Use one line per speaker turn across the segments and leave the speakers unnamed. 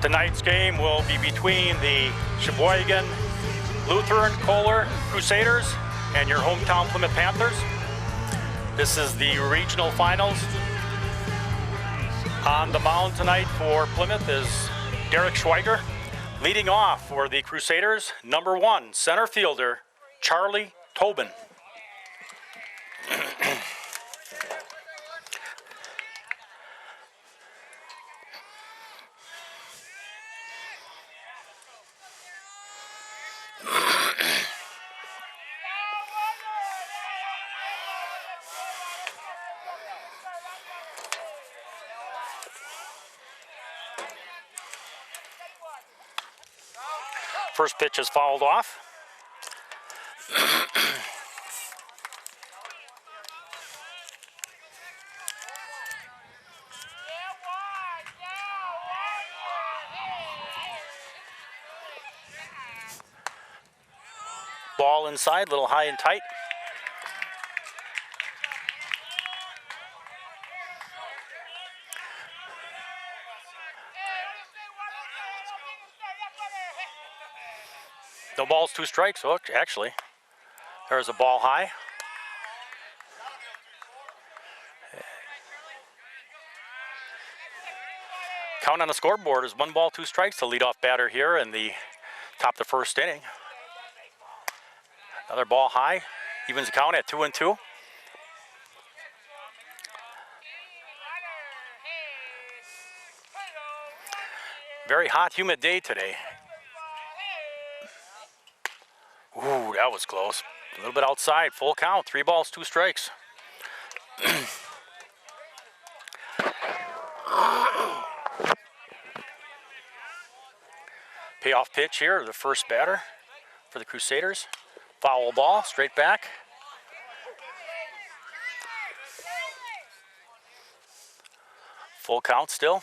Tonight's game will be between the Sheboygan Lutheran Kohler Crusaders and your hometown Plymouth Panthers. This is the regional finals. On the mound tonight for Plymouth is Derek Schweiger. Leading off for the Crusaders, number 1, center fielder, Charlie Tobin. First pitch is fouled off. Ball inside, a little high and tight. No balls, 2 strikes. Oh, actually, there's a ball high. Count on the scoreboard is 1 ball, 2 strikes. The leadoff batter here in the top of the first inning. Another ball high, evens the count at 2-2. Very hot, humid day today. Ooh, that was close. A little bit outside, full count, 3 balls, 2 strikes. Payoff pitch here, the first batter for the Crusaders. Foul ball, straight back. Full count still.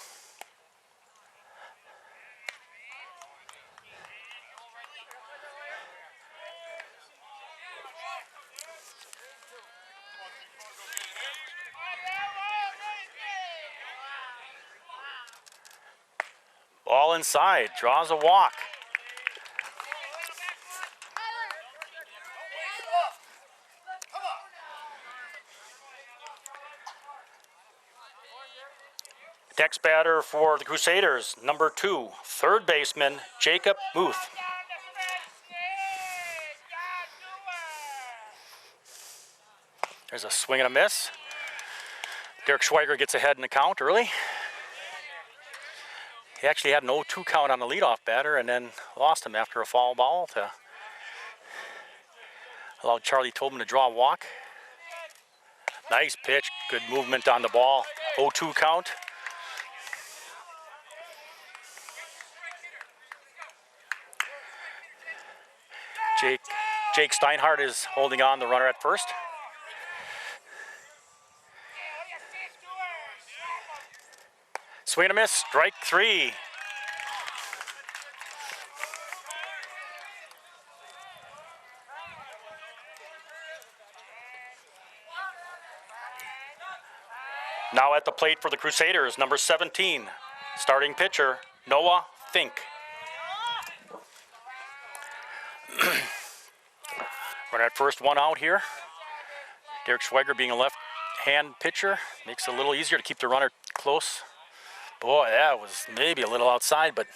Ball inside, draws a walk. Next batter for the Crusaders, number 2, third baseman, Jacob Muth. There's a swing and a miss. Derek Schweiger gets ahead in the count early. He actually had an 0-2 count on the leadoff batter and then lost him after a foul ball to allow Charlie Tobin to draw a walk. Nice pitch, good movement on the ball. 0-2 count. Jake Steinhardt is holding on, the runner at first. Swing and a miss, strike 3. Now at the plate for the Crusaders, number 17, starting pitcher, Noah Fink. Runner at first, 1 out here. Derek Schweiger, being a left-hand pitcher, makes it a little easier to keep the runner close. Boy, that was maybe a little outside, but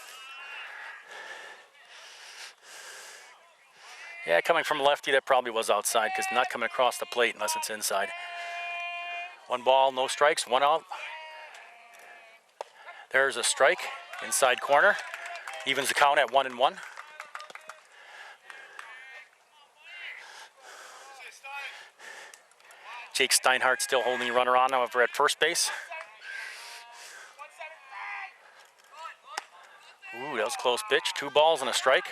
yeah, coming from a lefty, that probably was outside because not coming across the plate unless it's inside. 1 ball, no strikes, 1 out. There's a strike, inside corner. Evens the count at 1-1. Jake Steinhardt still holding the runner on over at first base. Ooh, that was a close pitch. 2 balls and a strike.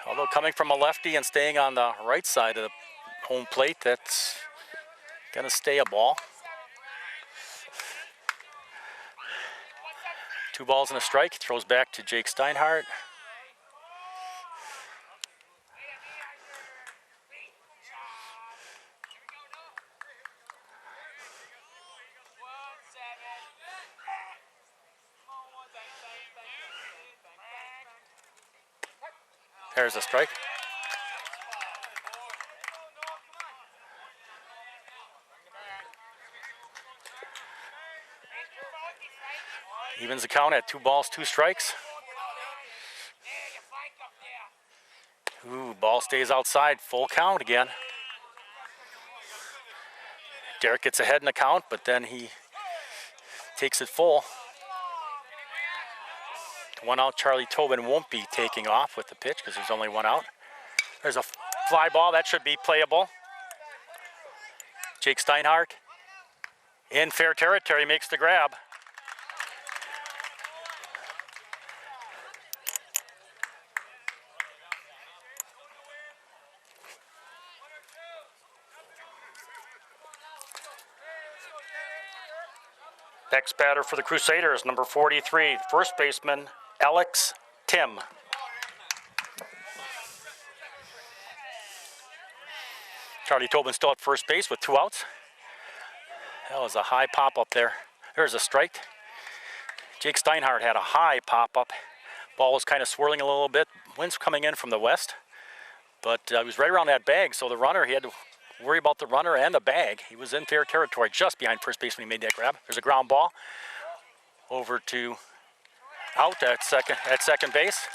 Although coming from a lefty and staying on the right side of the home plate, that's gonna stay a ball. 2 balls and a strike. Throws back to Jake Steinhardt. There's a strike. Evens the count at 2 balls, 2 strikes. Ooh, ball stays outside, full count again. Derek gets ahead in the count, but then he takes it full. 1 out, Charlie Tobin won't be taking off with the pitch because there's only 1 out. There's a fly ball, that should be playable. Jake Steinhardt in fair territory makes the grab. Next batter for the Crusaders, number 43, first baseman, Alex Tim. Charlie Tobin still at first base with 2 outs. That was a high pop up there. There's a strike. Jake Steinhardt had a high pop up. Ball was kind of swirling a little bit. Wind's coming in from the west, but he was right around that bag, so the runner, he had to worry about the runner and the bag. He was in fair territory just behind first base when he made that grab. There's a ground ball over to out at second base.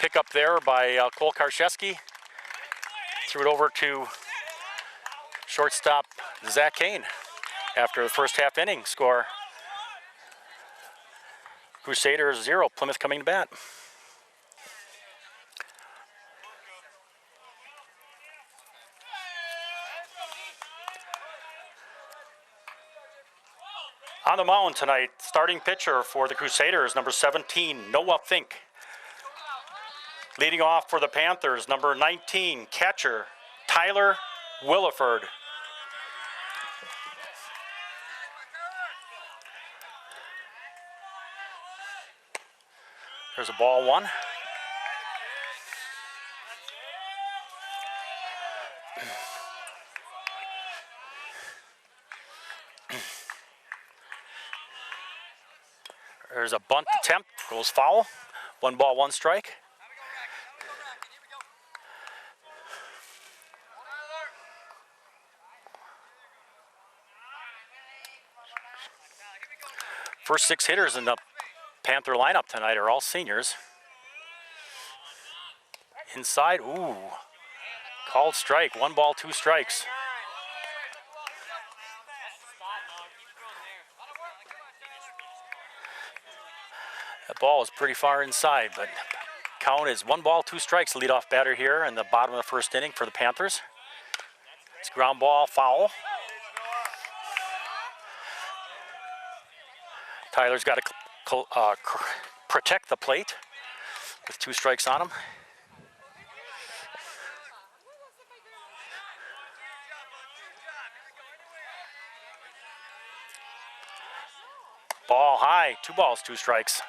Pick up there by Cole Karszewski. Threw it over to shortstop Zach Kane after the first half inning score. Crusaders 0, Plymouth coming to bat. On the mound tonight, starting pitcher for the Crusaders, number 17, Noah Fink. Leading off for the Panthers, number 19, catcher, Tyler Williford. There's a ball 1. There's a bunt attempt, goes foul. 1 ball, 1 strike. First 6 hitters in the Panther lineup tonight are all seniors. Inside, ooh, called strike. 1 ball, 2 strikes. That ball is pretty far inside, but count is 1 ball, 2 strikes. Leadoff batter here in the bottom of the first inning for the Panthers. It's ground ball, foul. Tyler's got to protect the plate with 2 strikes on him. Ball high, 2 balls, 2 strikes.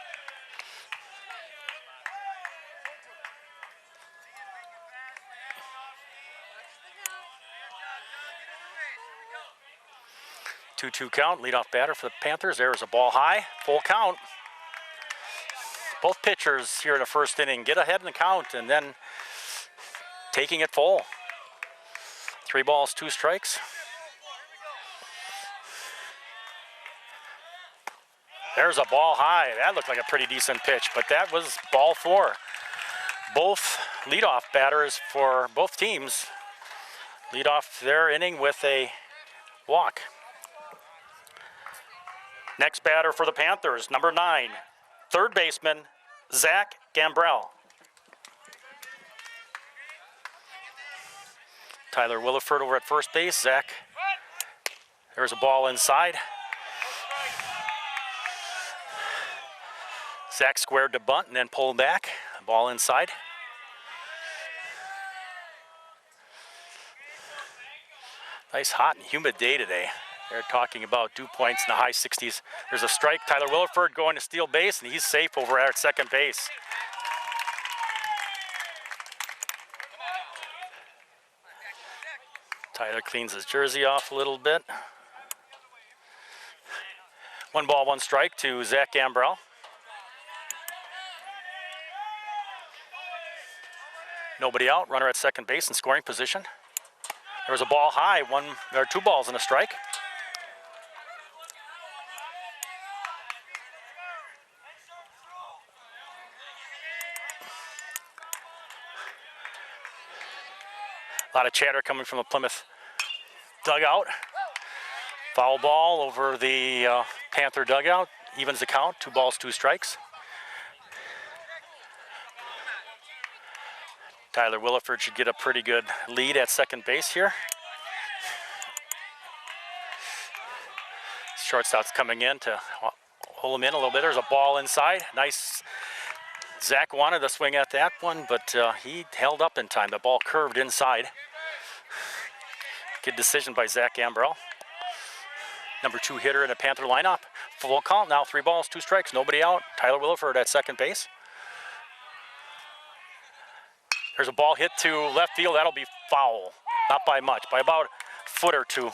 Two count, leadoff batter for the Panthers. There's a ball high, full count. Both pitchers here in the first inning get ahead in the count and then taking it full. 3 balls, 2 strikes. There's a ball high. That looked like a pretty decent pitch, but that was ball 4. Both leadoff batters for both teams lead off their inning with a walk. Next batter for the Panthers, number 9, third baseman, Zach Gambrell. Tyler Williford over at first base. Zach, there's a ball inside. Zach squared to bunt and then pulled back. Ball inside. Nice hot and humid day today. They're talking about dew points in the high 60s. There's a strike. Tyler Williford going to steal base, and he's safe over at second base. Tyler cleans his jersey off a little bit. 1 ball, 1 strike to Zach Gambrell. Nobody out, runner at second base in scoring position. There was a ball high, 2 balls and a strike. A lot of chatter coming from the Plymouth dugout. Foul ball over the Panther dugout, evens the count, 2 balls, 2 strikes. Tyler Williford should get a pretty good lead at second base here. Shortstop's coming in to hold him in a little bit. There's a ball inside. Nice. Zach wanted to swing at that one, but he held up in time. The ball curved inside. Good decision by Zach Gambrell. Number 2 hitter in the Panther lineup. Full count now, 3 balls, 2 strikes, nobody out. Tyler Williford at second base. There's a ball hit to left field. That'll be foul. Not by much, by about a foot or 2.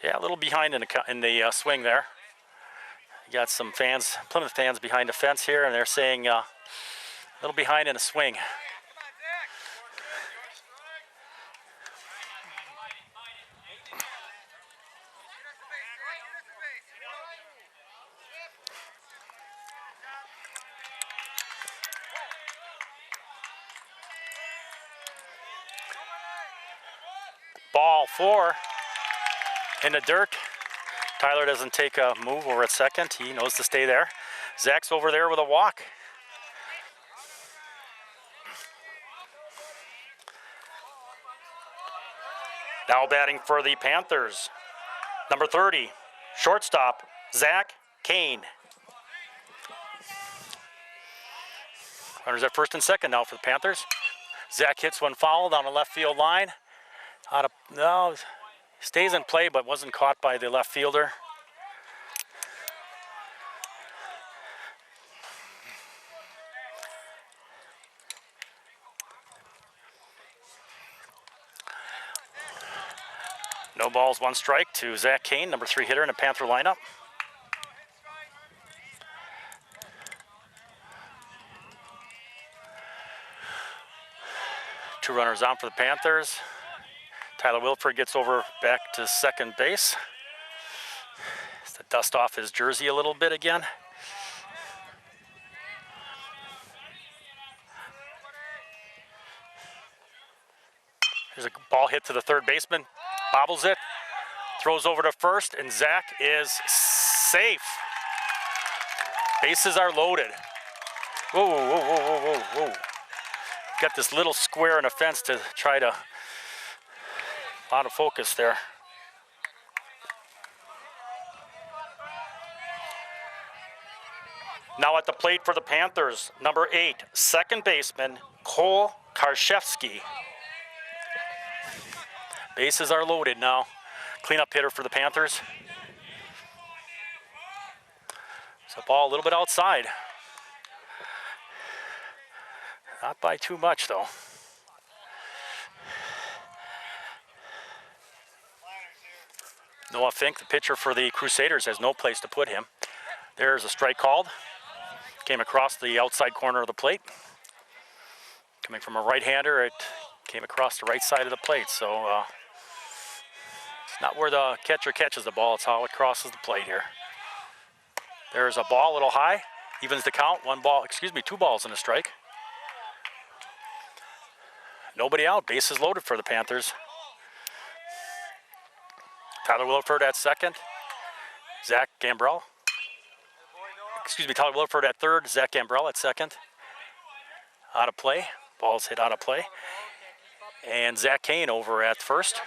Yeah, a little behind in the swing there. You got some fans, Plymouth fans behind the fence here, and they're saying a little behind in a swing. Ball 4 in the dirt. Tyler doesn't take a move over at second. He knows to stay there. Zach's over there with a walk. Now batting for the Panthers, number 30, shortstop, Zach Kane. Runners at first and second now for the Panthers. Zach hits one foul down the left field line. No, stays in play but wasn't caught by the left fielder. No balls, 1 strike to Zach Kane, number 3 hitter in the Panther lineup. Two runners on for the Panthers. Tyler Williford gets over back to second base. Has to dust off his jersey a little bit again. There's a ball hit to the third baseman. Bobbles it, throws over to first, and Zach is safe. Bases are loaded. Whoa, whoa, whoa, whoa, whoa, whoa. Got this little square in a fence to try to, out of focus there. Now at the plate for the Panthers, number 8, second baseman, Cole Karszewski. Bases are loaded now. Cleanup hitter for the Panthers. So ball a little bit outside. Not by too much though. Noah Fink, the pitcher for the Crusaders, has no place to put him. There's a strike called. Came across the outside corner of the plate. Coming from a right-hander, it came across the right side of the plate, so it's not where the catcher catches the ball, it's how it crosses the plate here. There's a ball a little high, evens the count, 2 balls and a strike. Nobody out, bases loaded for the Panthers. Tyler Williford at second, Zach Gambrell. Tyler Williford at third, Zach Gambrell at second. Out of play, ball's hit out of play. And Zach Kane over at first.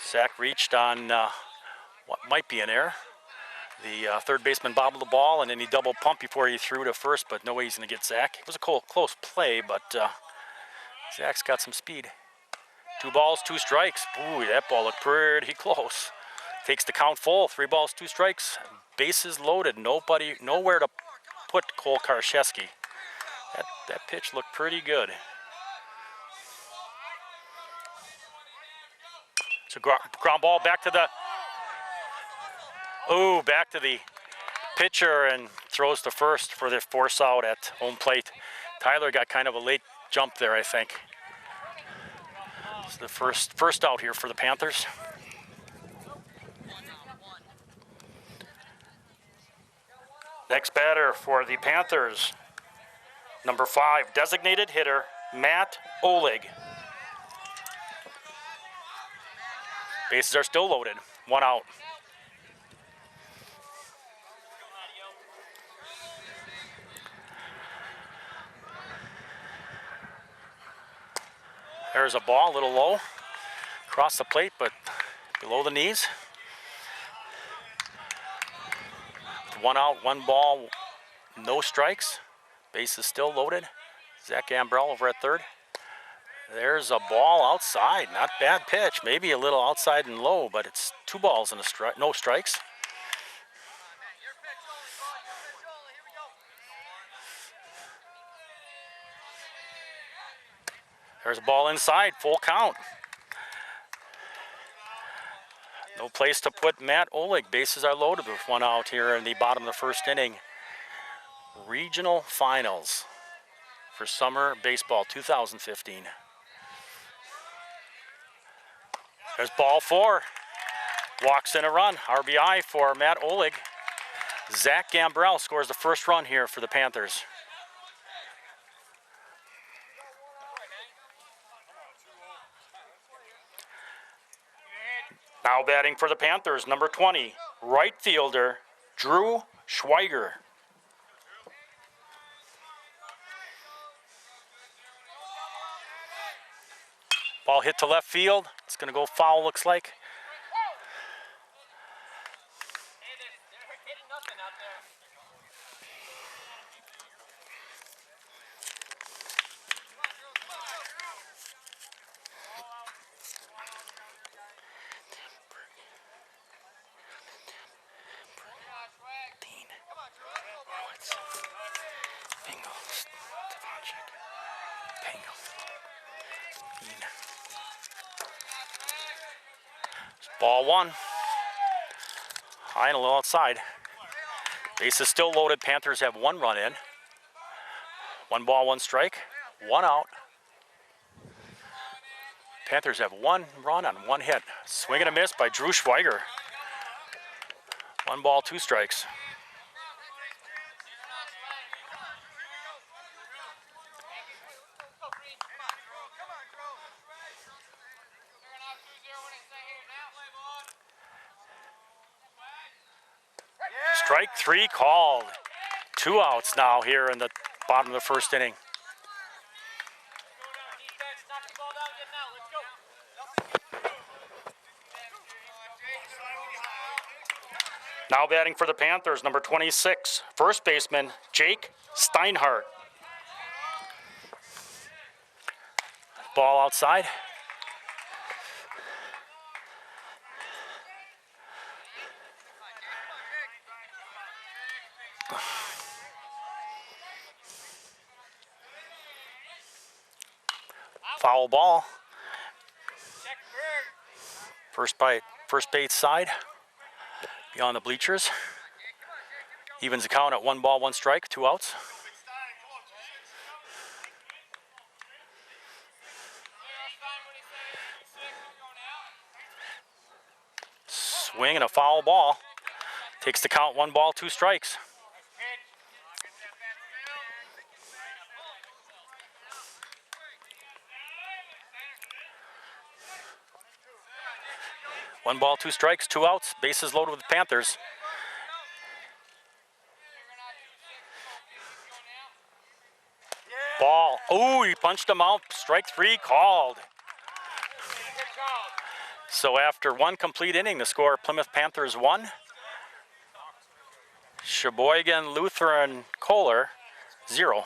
Zach reached on what might be an error. The third baseman bobbled the ball, and then he double pumped before he threw to first, but no way he's going to get Zach. It was a close play, but Zach's got some speed. 2 balls, 2 strikes. Ooh, that ball looked pretty close. Takes the count full. 3 balls, 2 strikes. Bases loaded. Nowhere to put Cole Karszewski. That pitch looked pretty good. It's a ground ball back to the pitcher and throws to first for the force out at home plate. Tyler got kind of a late jump there, I think. It's the first out here for the Panthers. Next batter for the Panthers, number 5, designated hitter, Matt Oleg. Bases are still loaded, 1 out. There's a ball, a little low, across the plate, but below the knees. 1 out, 1 ball, no strikes. Base is still loaded. Zach Gambrell over at third. There's a ball outside, not bad pitch. Maybe a little outside and low, but it's 2 balls and no strikes. There's a ball inside, full count. No place to put Matt Oleg. Bases are loaded with 1 out here in the bottom of the first inning. Regional finals for summer baseball 2015. There's ball 4. Walks in a run. RBI for Matt Oleg. Zach Gambrell scores the first run here for the Panthers. Now batting for the Panthers, number 20, right fielder, Drew Schweiger. Ball hit to left field. It's going to go foul, looks like. Ball 1. High and a little outside. Base is still loaded. Panthers have 1 run in. 1 ball, 1 strike. 1 out. Panthers have 1 run on 1 hit. Swing and a miss by Drew Schweiger. 1 ball, 2 strikes. Strike 3 called. 2 outs now here in the bottom of the first inning. Now batting for the Panthers, number 26, first baseman, Jake Steinhardt. Ball outside. Foul ball. First base side, beyond the bleachers. Evens the count at 1 ball, 1 strike, 2 outs. Swing and a foul ball. Takes the count, 1 ball, 2 strikes. One ball, 2 strikes, 2 outs. Bases loaded with the Panthers. Ball. Oh, he punched him out. Strike 3 called. So after 1 complete inning, the score: Plymouth Panthers 1, Sheboygan Lutheran Kohler 0.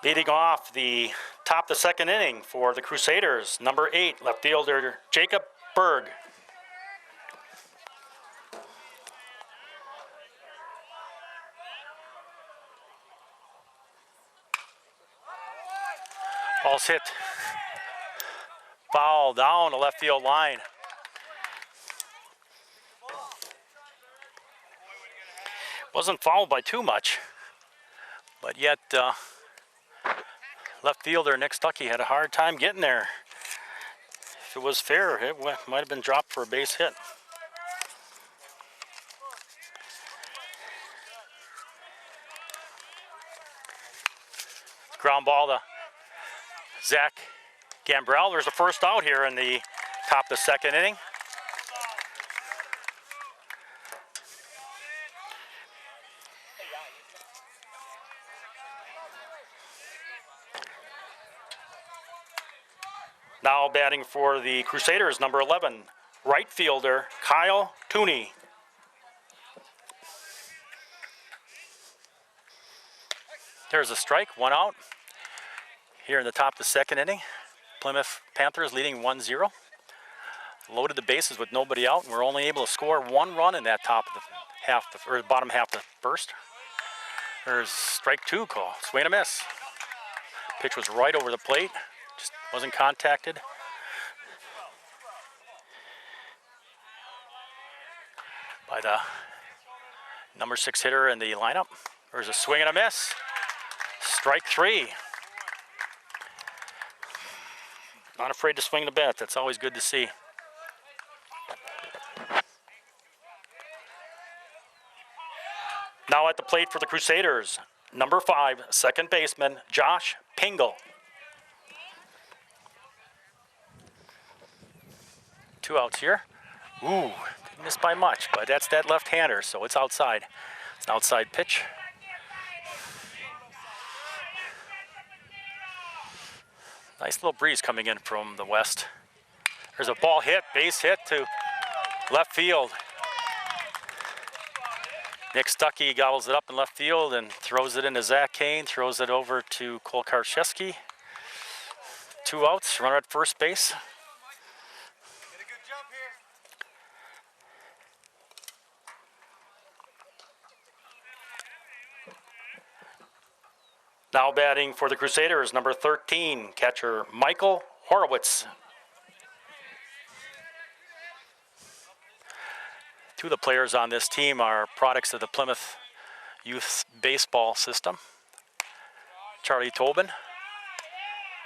Leading off the top of the 2nd inning for the Crusaders, number 8, left fielder Jacob Berg. Ball's hit. Foul down the left field line. Wasn't fouled by too much, but yet left fielder Nick Stuckey had a hard time getting there. If it was fair, it might have been dropped for a base hit. Ground ball to Zach Gambrell. There's the first out here in the top of the 2nd inning. Now batting for the Crusaders, number 11, right fielder Kyle Tooney. There's a strike, 1 out. Here in the top of the 2nd inning, Plymouth Panthers leading 1-0. Loaded the bases with nobody out, and we're only able to score 1 run in that top of the half, or bottom half of the 1st. There's strike 2 call, swing and a miss. Pitch was right over the plate, just wasn't contacted. By the number 6 hitter in the lineup. There's a swing and a miss. Strike 3. Not afraid to swing the bat. That's always good to see. Now at the plate for the Crusaders, number 5, second baseman Josh Pingle. 2 outs here. Ooh, didn't miss by much, but that's that left-hander, so it's outside. It's an outside pitch. Nice little breeze coming in from the west. There's a ball hit, base hit to left field. Nick Stuckey gobbles it up in left field and throws it into Zach Kane, throws it over to Cole Karszewski. 2 outs, runner at first base. Now batting for the Crusaders, number 13, catcher Michael Horowitz. 2 of the players on this team are products of the Plymouth Youth Baseball System. Charlie Tobin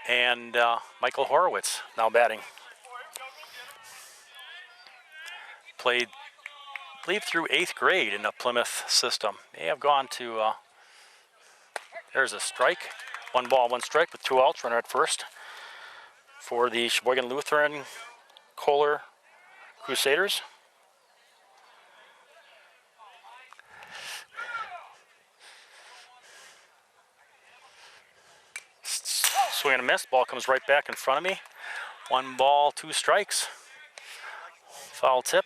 and Michael Horowitz now batting. Played, I believe, through 8th grade in the Plymouth system. They have gone to there's a strike. 1 ball, 1 strike with 2 outs, runner at first for the Sheboygan Lutheran Kohler Crusaders. Swing and a miss. Ball comes right back in front of me. 1 ball, 2 strikes. Foul tip.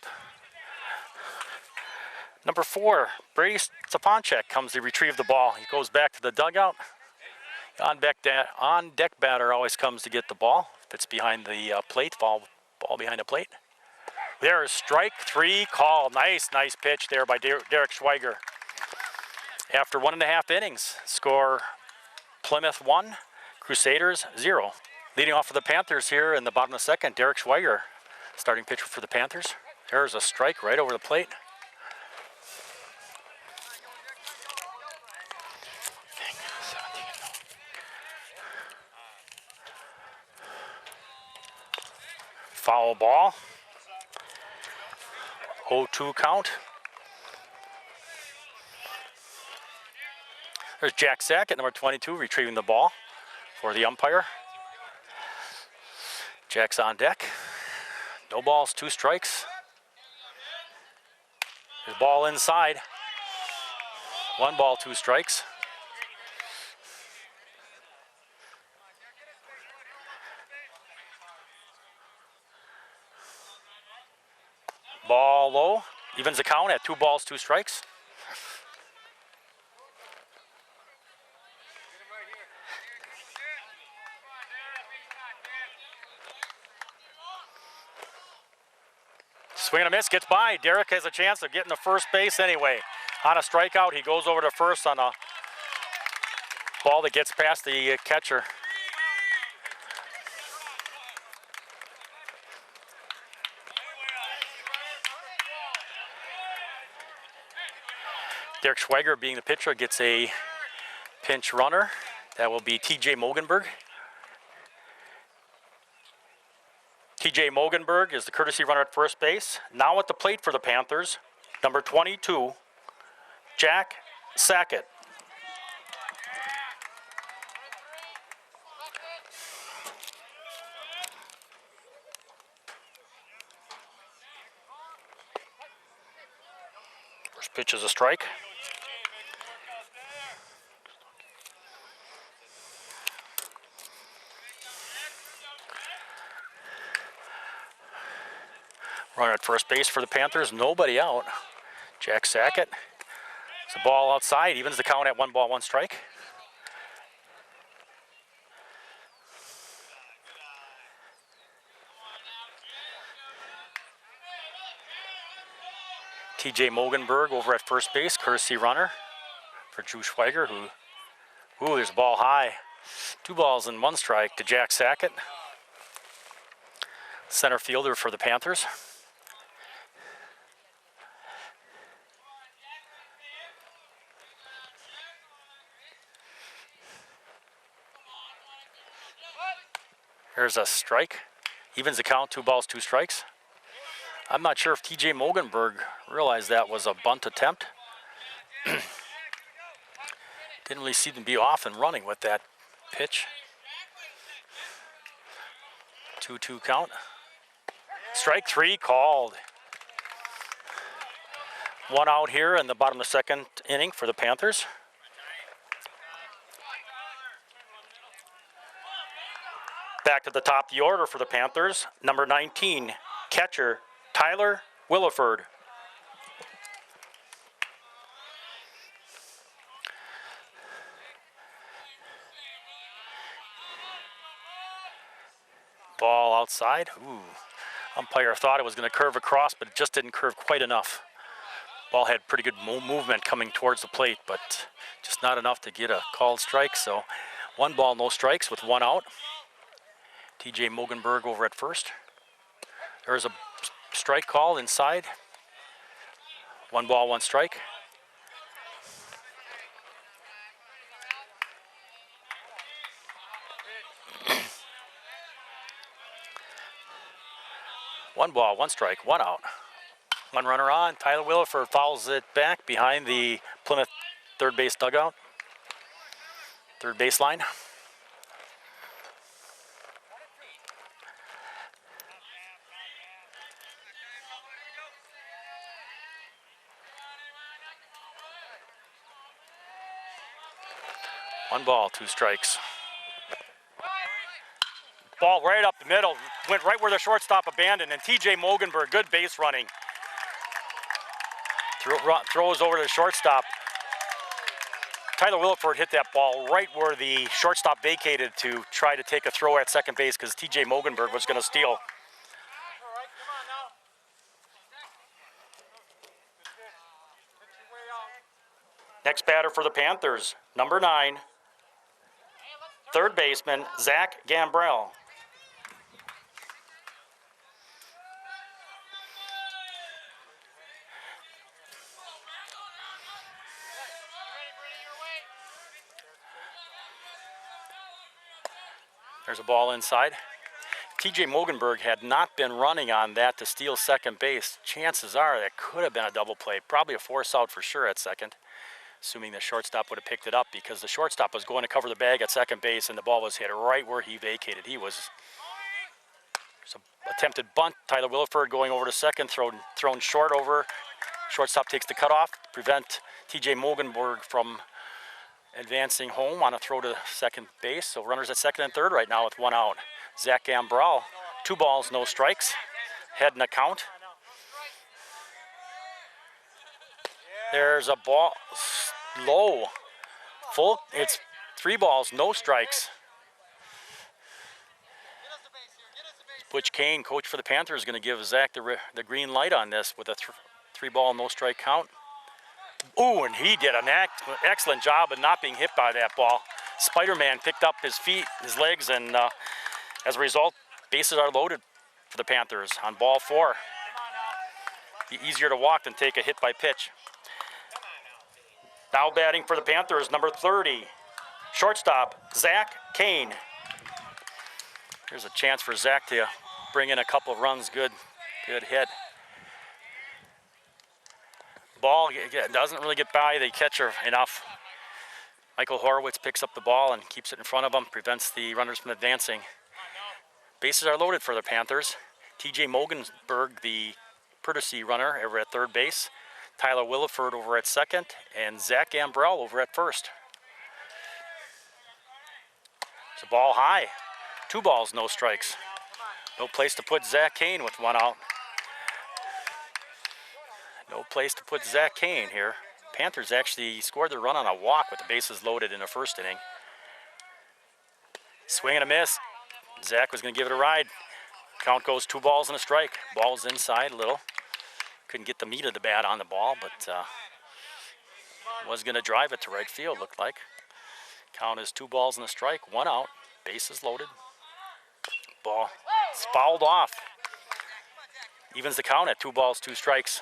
Number 4, Brady Stefanchek comes to retrieve the ball. He goes back to the dugout. On deck batter always comes to get the ball. If it's behind the plate, ball behind the plate. There is strike 3 called. Nice pitch there by Derek Schweiger. After 1.5 innings, score Plymouth 1, Crusaders 0. Leading off for the Panthers here in the bottom of the 2nd, Derek Schweiger. starting pitcher for the Panthers. There's a strike right over the plate. Foul ball. 0-2 count. There's Jack Sackett, number 22, retrieving the ball for the umpire. Jack's on deck. No balls, 2 strikes. His ball inside. 1 ball, 2 strikes. Ball low, evens the count at 2 balls, 2 strikes. Swing and a miss, gets by. Derek has a chance of getting to first base anyway. On a strikeout, he goes over to first on a ball that gets past the catcher. Derek Schweiger, being the pitcher, gets a pinch runner. That will be TJ Mogenberg. TJ Mogenberg is the courtesy runner at first base. Now at the plate for the Panthers, number 22, Jack Sackett. First pitch is a strike. Runner at first base for the Panthers, nobody out. Jack Sackett. It's a ball outside, evens the count at 1 ball, 1 strike. TJ Mogenberg over at first base, courtesy runner for Drew Schweiger, who is ball high. 2 balls and 1 strike to Jack Sackett, center fielder for the Panthers. There's a strike. Evens the count, 2 balls, 2 strikes. I'm not sure if TJ Mogenberg realized that was a bunt attempt. Didn't really see them be off and running with that pitch. 2-2 count. Strike 3 called. 1 out here in the bottom of the 2nd inning for the Panthers. Back to the top of the order for the Panthers. Number 19, catcher Tyler Williford. Ball outside. Ooh. Umpire thought it was going to curve across, but it just didn't curve quite enough. Ball had pretty good movement coming towards the plate, but just not enough to get a called strike. So 1 ball, no strikes with 1 out. TJ Mogenberg over at first. There's a strike call inside. 1 ball, 1 strike. One ball, 1 strike, 1 out. 1 runner on. Tyler Williford fouls it back behind the Plymouth third base dugout. Third baseline. One ball, 2 strikes. Ball right up the middle, went right where the shortstop abandoned, and TJ Mogenberg, good base running. Throws over to the shortstop. Tyler Williford hit that ball right where the shortstop vacated to try to take a throw at second base because TJ Mogenberg was going to steal. Next batter for the Panthers, number 9, third baseman Zach Gambrell. There's a ball inside. TJ Mogenberg had not been running on that to steal second base. Chances are that could have been a double play. Probably a force out for sure at second, assuming the shortstop would have picked it up, because the shortstop was going to cover the bag at second base and the ball was hit right where he vacated. He was attempted bunt. Tyler Williford going over to second, thrown short over. Shortstop takes the cutoff, prevent TJ Mogenberg from advancing home on a throw to second base. So runners at second and third right now with one out. Zach Gambrell, 2 balls, no strikes. Head in a count. There's a ball, low, full. It's 3 balls, no strikes. Butch Kane, coach for the Panthers, is going to give Zach the green light on this with a 3-ball, no strike count. Ooh, and he did an excellent job of not being hit by that ball. Spider-Man picked up his feet, his legs, and as a result, bases are loaded for the Panthers on ball 4. Be easier to walk than take a hit by pitch. Now batting for the Panthers, number 30, shortstop, Zach Kane. Here's a chance for Zach to bring in a couple of runs. Good hit. Ball doesn't really get by the catcher enough. Michael Horowitz picks up the ball and keeps it in front of him, prevents the runners from advancing. Bases are loaded for the Panthers. TJ Mogenberg, the courtesy runner, over at third base. Tyler Williford over at second, and Zach Gambrell over at first. It's a ball high. 2 balls, no strikes. No place to put Zach Kane with 1 out. No place to put Zach Kane here. Panthers actually scored their run on a walk with the bases loaded in the first inning. Swing and a miss. Zach was going to give it a ride. Count goes 2 balls and a strike. Ball's inside a little. Couldn't get the meat of the bat on the ball, but was going to drive it to right field, looked like. Count is 2 balls and a strike, 1 out. Bases loaded. Ball fouled off. Evens the count at 2 balls, 2 strikes.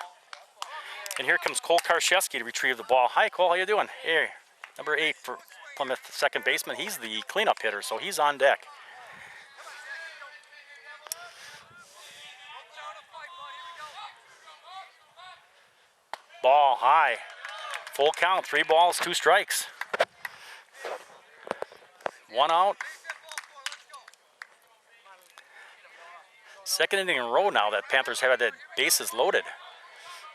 And here comes Cole Karszewski to retrieve the ball. Hi, Cole, how you doing? Here, number 8 for Plymouth, second baseman. He's the cleanup hitter, so he's on deck. Ball high. Full count, 3 balls, 2 strikes. 1 out. Second inning in a row now that Panthers have had the bases loaded.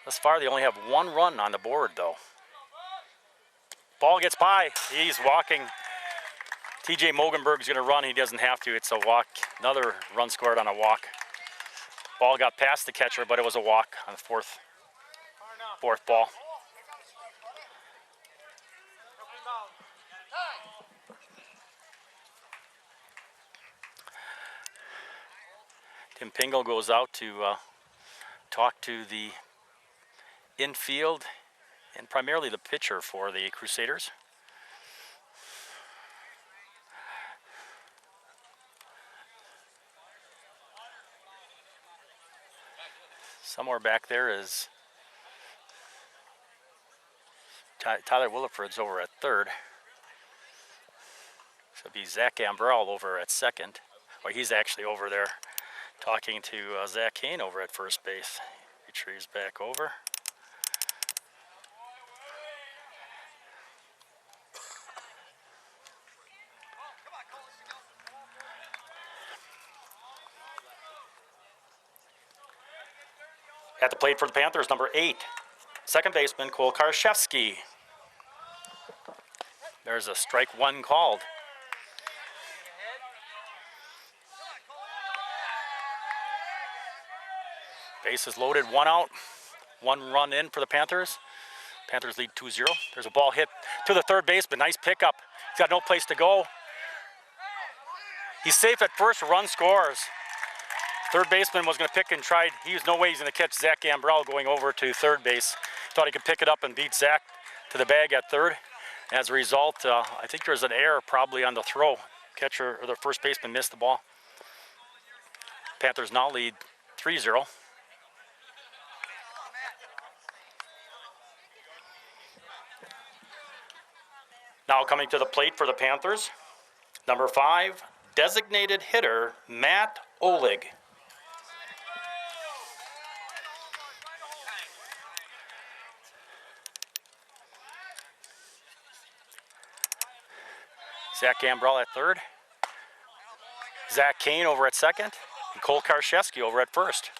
Thus far, they only have 1 run on the board, though. Ball gets by. He's walking. TJ Mogenberg's going to run. He doesn't have to. It's a walk. Another run scored on a walk. Ball got past the catcher, but it was a walk on the fourth ball. Tim Pingle goes out to talk to the infield and primarily the pitcher for the Crusaders. Somewhere back there is Tyler Williford's over at third. So it'd be Zach Gambrell over at second. Well, he's actually over there talking to Zach Kane over at first base. Retrieves back over. At the plate for the Panthers, number 8, second baseman Cole Karszewski. There's a strike 1 called. Bases loaded, 1 out, 1 run in for the Panthers. Panthers lead 2-0. There's a ball hit to the third baseman. Nice pickup. He's got no place to go. He's safe at first, run scores. Third baseman was going to pick and try. He was no way he's going to catch Zach Gambrell going over to third base. Thought he could pick it up and beat Zach to the bag at third. As a result, I think there was an error probably on the throw. Catcher or the first baseman missed the ball. Panthers now lead 3-0. Now coming to the plate for the Panthers, number 5, designated hitter, Matt Oleg. Zach Gambrell at third. Zach Kane over at second. And Cole Karszewski over at first.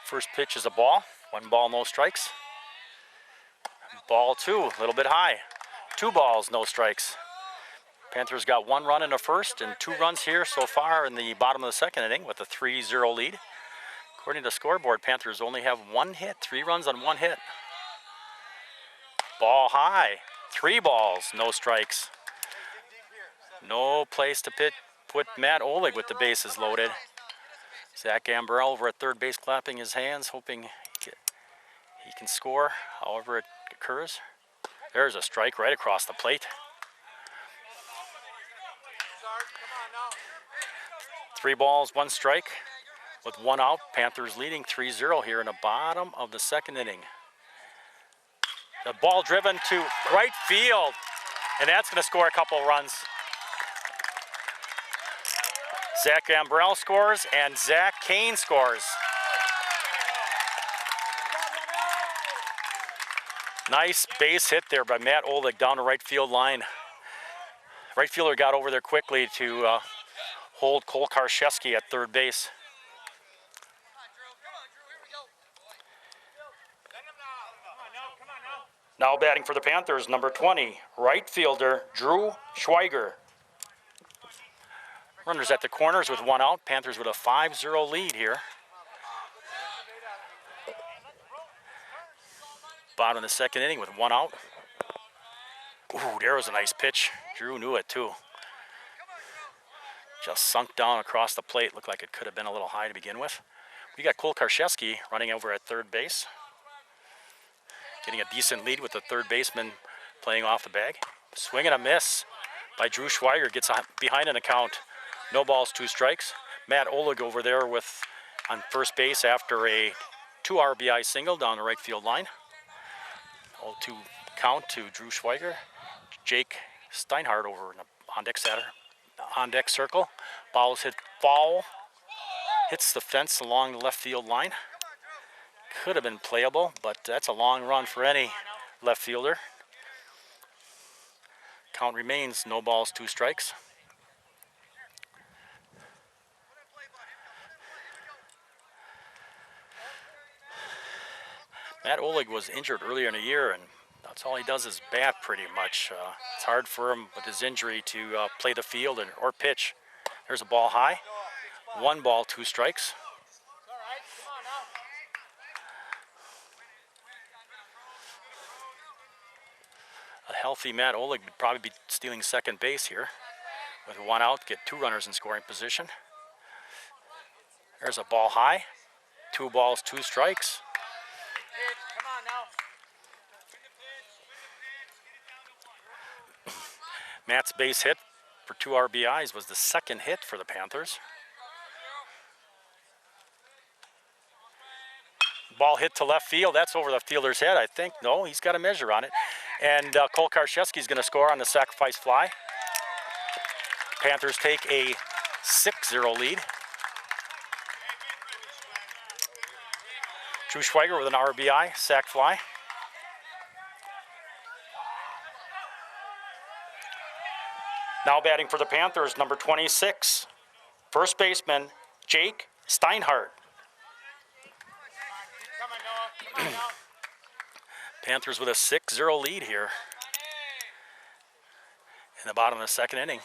First pitch is a ball. 1 ball, no strikes. Ball 2, a little bit high. 2 balls, no strikes. Panthers got 1 run in the first and 2 runs here so far in the bottom of the second inning with a 3-0 lead. According to the scoreboard, Panthers only have 1 hit, 3 runs on 1 hit. Ball high, 3 balls, no strikes. No place to put Matt Oleg with the bases loaded. Zach Gambrell over at third base clapping his hands, hoping he can score however it occurs. There's a strike right across the plate. 3 balls, 1 strike with 1 out. Panthers leading 3-0 here in the bottom of the second inning. The ball driven to right field, and that's going to score a couple runs. Zach Gambrell scores, and Zach Kane scores. Nice base hit there by Matt Oleg down the right field line. Right fielder got over there quickly to hold Cole Karszewski at third base. Now batting for the Panthers, number 20, right fielder Drew Schweiger. Runners at the corners with 1 out. Panthers with a 5-0 lead here. Bottom of the second inning with 1 out. Ooh, there was a nice pitch. Drew knew it too. Just sunk down across the plate. Looked like it could have been a little high to begin with. We got Cole Karszewski running over at third base. Getting a decent lead with the third baseman playing off the bag. Swing and a miss by Drew Schweiger. Gets behind an account. No balls, 2 strikes. Matt Oleg over there on first base after a 2 RBI single down the right field line. 0-2 count to Drew Schweiger. Jake Steinhardt over in the on deck circle. Ball is hit foul. Hits the fence along the left field line. Could have been playable, but that's a long run for any left fielder. Count remains no balls, 2 strikes. Matt Oleg was injured earlier in the year, and that's all he does is bat pretty much. It's hard for him with his injury to play the field or pitch. There's a ball high. 1 ball, 2 strikes. A healthy Matt Oleg would probably be stealing second base here. With 1 out, get 2 runners in scoring position. There's a ball high. 2 balls, 2 strikes. Matt's base hit for 2 RBIs was the second hit for the Panthers. Ball hit to left field. That's over the fielder's head, I think. No, he's got a measure on it. And Cole Karszewski's going to score on the sacrifice fly. Panthers take a 6-0 lead. Drew Schweiger with an RBI, sac fly. Now batting for the Panthers, number 26, first baseman Jake Steinhardt. Panthers with a 6-0 lead here in the bottom of the second inning.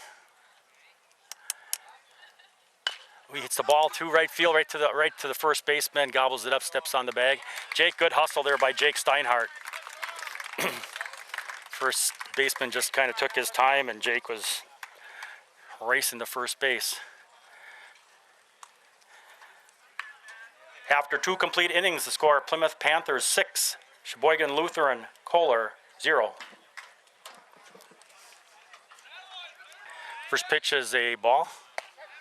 He hits the ball to right field, right to the first baseman, gobbles it up, steps on the bag. Jake, good hustle there by Jake Steinhardt. First baseman just kind of took his time, and Jake was racing to first base. After 2 complete innings, the score: Plymouth Panthers 6, Sheboygan Lutheran Kohler 0. First pitch is a ball.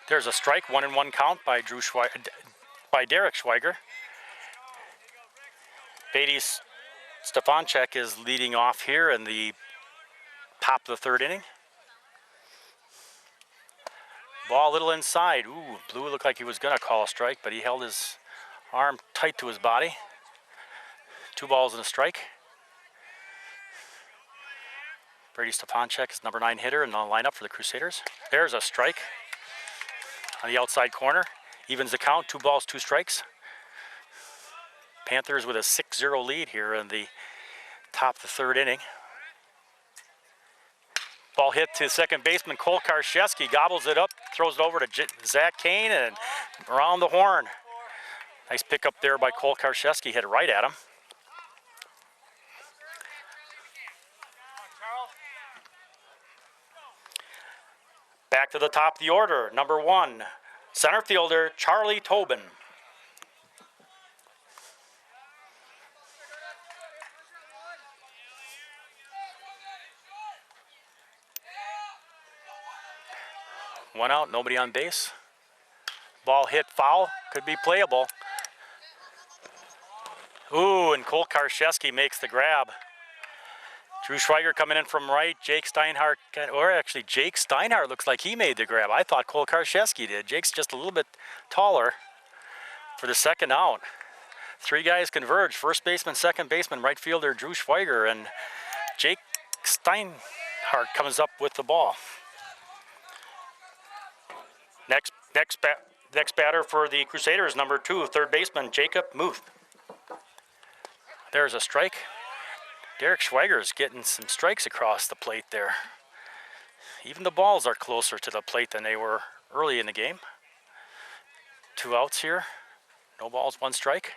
There's a strike, 1-1 count by Derek Schweiger. Beatty's Stefanchek is leading off here in the top of the third inning. Ball a little inside. Ooh, Blue looked like he was going to call a strike, but he held his arm tight to his body. 2 balls and a strike. Brady Stefanchek is number 9 hitter in the lineup for the Crusaders. There's a strike on the outside corner. Evens the count, 2 balls, 2 strikes. Panthers with a 6-0 lead here in the top of the third inning. Ball hit to second baseman Cole Karszewski, gobbles it up, throws it over to Zach Kane and around the horn. Nice pickup there by Cole Karszewski, hit right at him. Back to the top of the order, number 1, center fielder Charlie Tobin. One out, nobody on base. Ball hit foul, could be playable. Ooh, and Cole Karszewski makes the grab. Drew Schweiger coming in from right. Jake Steinhardt, or actually Jake Steinhardt looks like he made the grab. I thought Cole Karszewski did. Jake's just a little bit taller for the second out. 3 guys converge, first baseman, second baseman, right fielder Drew Schweiger, and Jake Steinhardt comes up with the ball. Next batter for the Crusaders, number 2, third baseman Jacob Muth. There's a strike. Derek Schweiger's getting some strikes across the plate there. Even the balls are closer to the plate than they were early in the game. 2 outs here. No balls, 1 strike.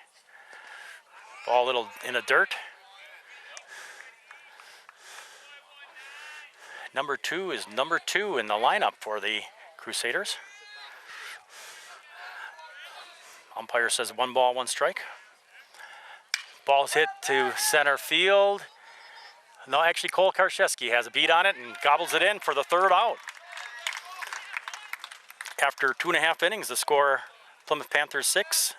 Ball a little in the dirt. Number 2 is number 2 in the lineup for the Crusaders. Umpire says 1 ball, 1 strike. Ball's hit to center field. No, actually Cole Karszewski has a beat on it and gobbles it in for the 3rd out. After 2.5 innings, the score, Plymouth Panthers 6,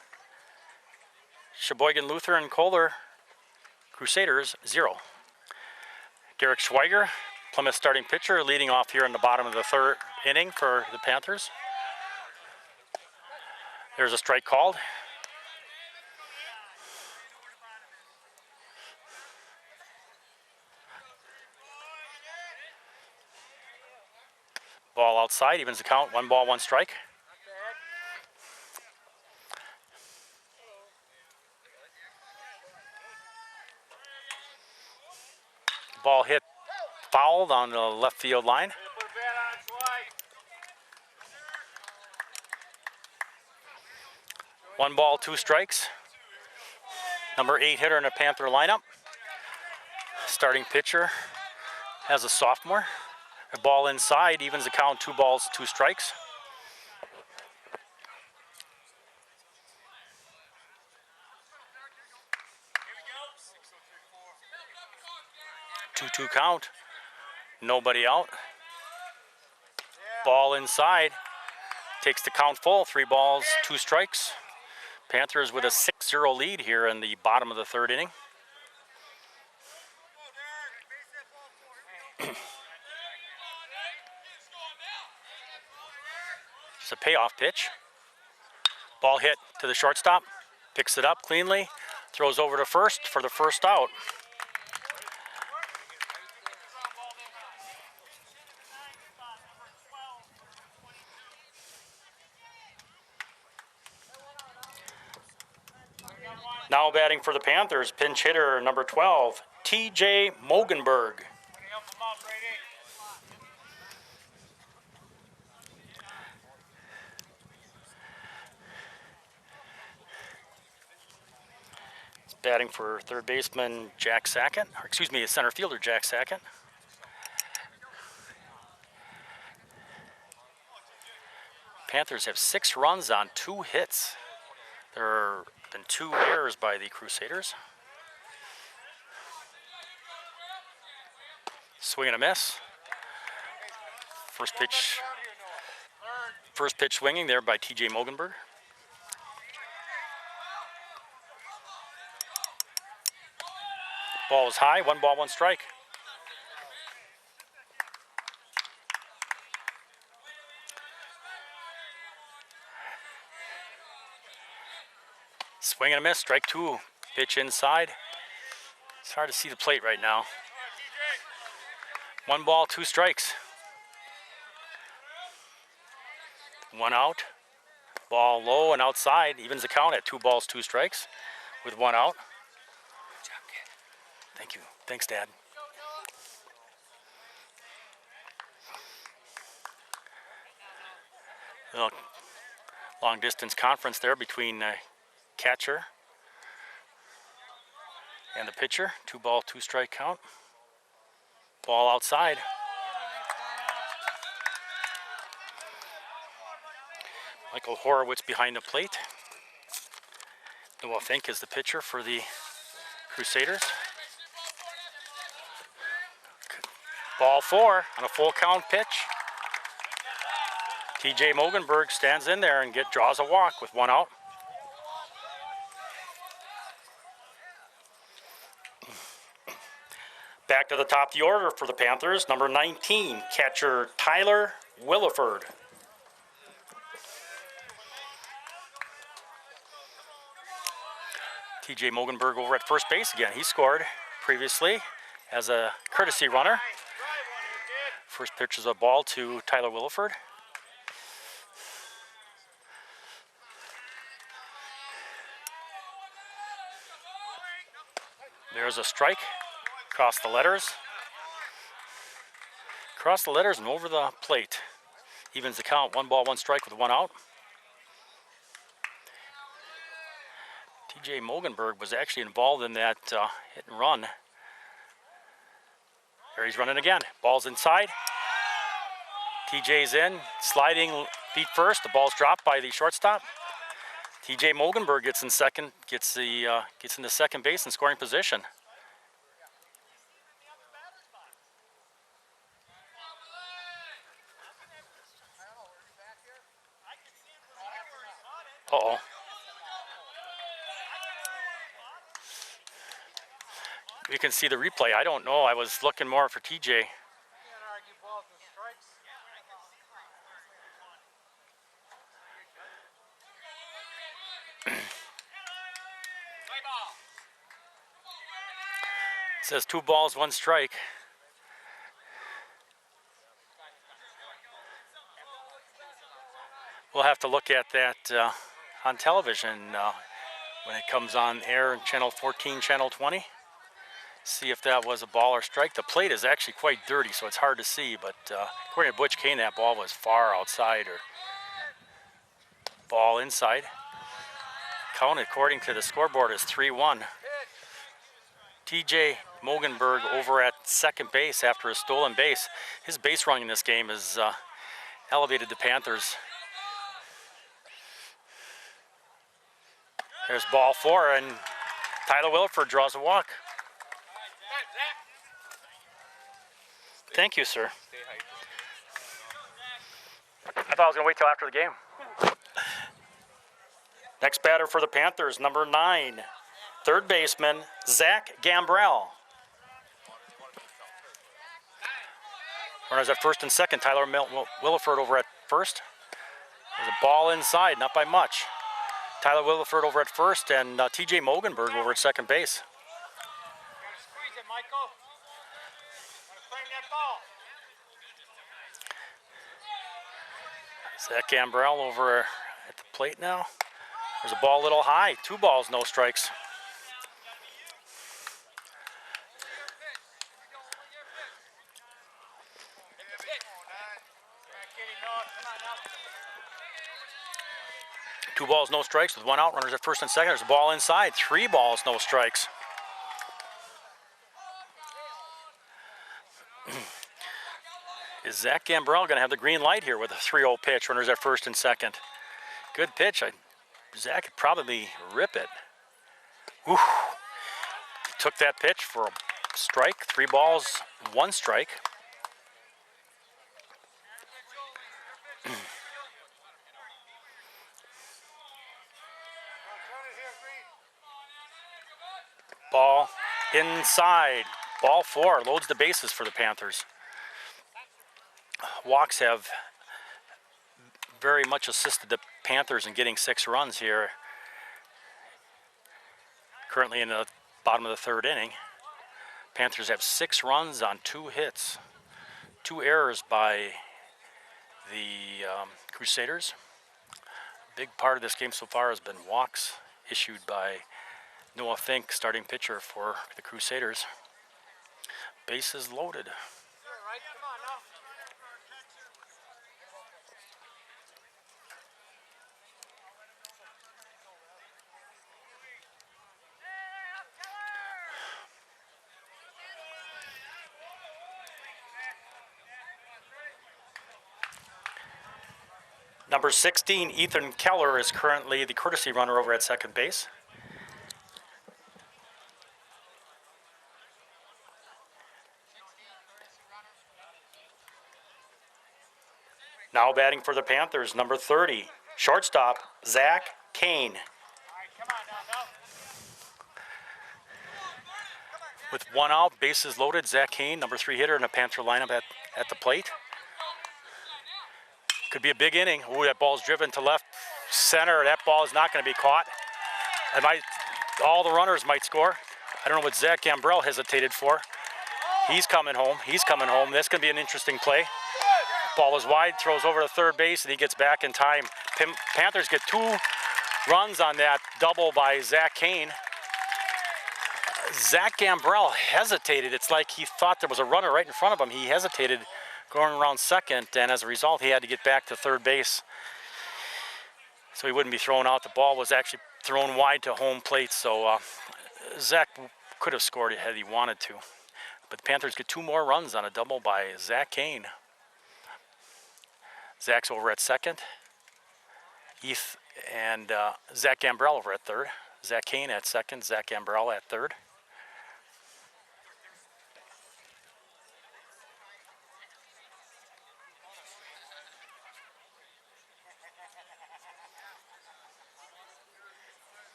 Sheboygan Lutheran Kohler Crusaders 0. Derek Schweiger, Plymouth starting pitcher, leading off here in the bottom of the 3rd inning for the Panthers. There's a strike called. Ball outside, evens the count, 1 ball, 1 strike. Ball hit fouled on the left field line. 1 ball, 2 strikes. Number 8 hitter in the Panther lineup. Starting pitcher as a sophomore. A ball inside, evens the count, 2 balls, 2 strikes. Two count, nobody out. Ball inside, takes the count full, 3 balls, 2 strikes. Panthers with a 6-0 lead here in the bottom of the 3rd inning. It's a payoff pitch. Ball hit to the shortstop, picks it up cleanly, throws over to first for the 1st out. Now batting for the Panthers, pinch hitter number 12, TJ Mogenberg. He's batting for third baseman Jack Sackett, or excuse me, center fielder Jack Sackett. Panthers have 6 runs on 2 hits. There have been 2 errors by the Crusaders. Swing and a miss. First pitch swinging there by TJ Mogenberg. Ball was high, 1 ball, 1 strike. Swing and a miss, strike 2. Pitch inside. It's hard to see the plate right now. 1 ball, 2 strikes. 1 out. Ball low and outside. Evens the count at 2 balls, 2 strikes with 1 out.
Good job, kid.
Thank you. Thanks, Dad. Little long distance conference there between catcher and the pitcher. 2 ball, 2 strike count. Ball outside. Michael Horowitz behind the plate. Noah Fink is the pitcher for the Crusaders. Ball 4 on a full count pitch. TJ Mogenberg stands in there and draws a walk with 1 out. Back to the top of the order for the Panthers, number 19, catcher Tyler Williford. TJ Mogenberg over at first base again. He scored previously as a courtesy runner. First pitch is a ball to Tyler Williford. There's a strike across the letters. Across the letters and over the plate. Evens the count, 1 ball, 1 strike with 1 out. TJ Mogenberg was actually involved in that hit and run. There he's running again. Ball's inside. TJ's in, sliding feet first. The ball's dropped by the shortstop. TJ Mogenberg gets in second, gets into second base in scoring position. Uh-oh. You can see the replay. I don't know. I was looking more for TJ. It says 2 balls, 1 strike. We'll have to look at that on television when it comes on air in channel 14, channel 20. See if that was a ball or strike. The plate is actually quite dirty, so it's hard to see, but according to Butch Kane, that ball was far outside or ball inside. Count according to the scoreboard is 3-1. TJ Mogenberg over at second base after a stolen base. His base running in this game has elevated the Panthers. There's ball 4, and Tyler Williford draws a walk. Thank you, sir. I thought I was going to wait till after the game. Next batter for the Panthers, number 9, third baseman, Zach Gambrell. Runners at first and second, Tyler Williford over at first. There's a ball inside, not by much. Tyler Williford over at first, and TJ Mogenberg over at second base.
Squeeze it, Michael. Frame that ball.
Zach Gambrell over at the plate now. There's a ball a little high. 2 balls, no strikes. Two balls, no strikes with 1 out. Runners at first and second. There's a ball inside. 3 balls, no strikes. Is Zach Gambrell going to have the green light here with a 3-0 pitch? Runners at first and second. Good pitch. Zach could probably rip it. Ooh. Took that pitch for a strike. 3 balls, 1 strike. Ball inside. Ball 4 loads the bases for the Panthers. Walks have very much assisted the Panthers in getting 6 runs here. Currently in the bottom of the 3rd inning. Panthers have 6 runs on 2 hits. 2 errors by the Crusaders. A big part of this game so far has been walks issued by Noah Fink, starting pitcher for the Crusaders. Bases loaded.
Right, come on now.
Number 16, Ethan Keller, is currently the courtesy runner over at second base. Now batting for the Panthers, number 30, shortstop, Zach Kane.
All right, come on now, no.
With 1 out, bases loaded, Zach Kane, number 3 hitter in the Panther lineup at the plate. Could be a big inning. Ooh, that ball's driven to left center. That ball is not going to be caught. All the runners might score. I don't know what Zach Gambrell hesitated for. He's coming home. He's coming home. That's going to be an interesting play. Ball is wide, throws over to third base, and he gets back in time. Panthers get 2 runs on that double by Zach Kane. Zach Gambrell hesitated. It's like he thought there was a runner right in front of him. He hesitated going around second, and as a result, he had to get back to third base so he wouldn't be thrown out. The ball was actually thrown wide to home plate, so Zach could have scored it had he wanted to. But the Panthers get 2 more runs on a double by Zach Kane. Zach's over at second. Heath and Zach Gambrell over at third. Zach Kane at second, Zach Gambrell at third.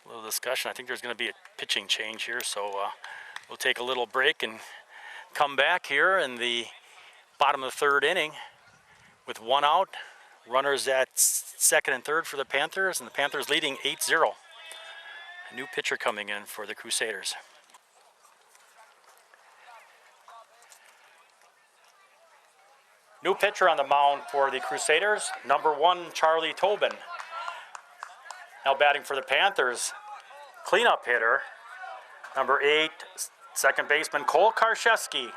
A little discussion. I think there's going to be a pitching change here, so we'll take a little break and come back here in the bottom of the 3rd inning with 1 out. Runners at second and third for the Panthers, and the Panthers leading 8-0. A new pitcher coming in for the Crusaders. New pitcher on the mound for the Crusaders, number 1, Charlie Tobin. Now batting for the Panthers, cleanup hitter, number 8, second baseman Cole Karszewski.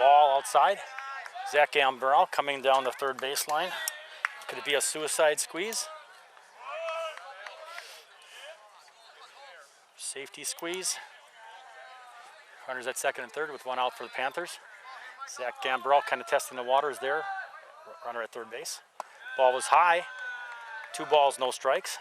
Ball outside. Zach Gambrell coming down the third baseline. Could it be a suicide squeeze? Safety squeeze. Runners at second and third with 1 out for the Panthers. Zach Gambrell kind of testing the waters there. Runner at third base. Ball was high. 2 balls, no strikes.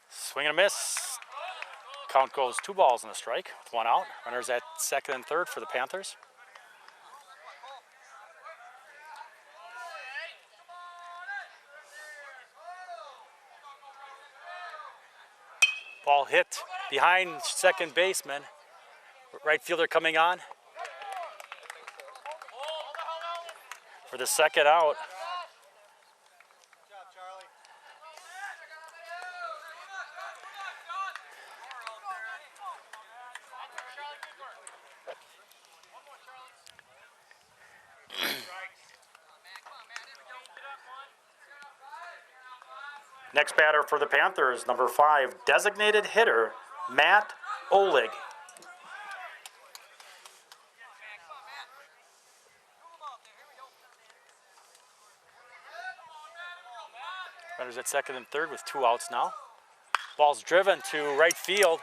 Swing and a miss. Count goes 2 balls and a strike with 1 out. Runners at second and third for the Panthers. Ball hit behind second baseman. Right fielder coming on for the second out.
Good job, Charlie.
Next batter for the Panthers, number 5, designated hitter, Matt Olig. Runners at second and third with 2 outs now. Ball's driven to right field.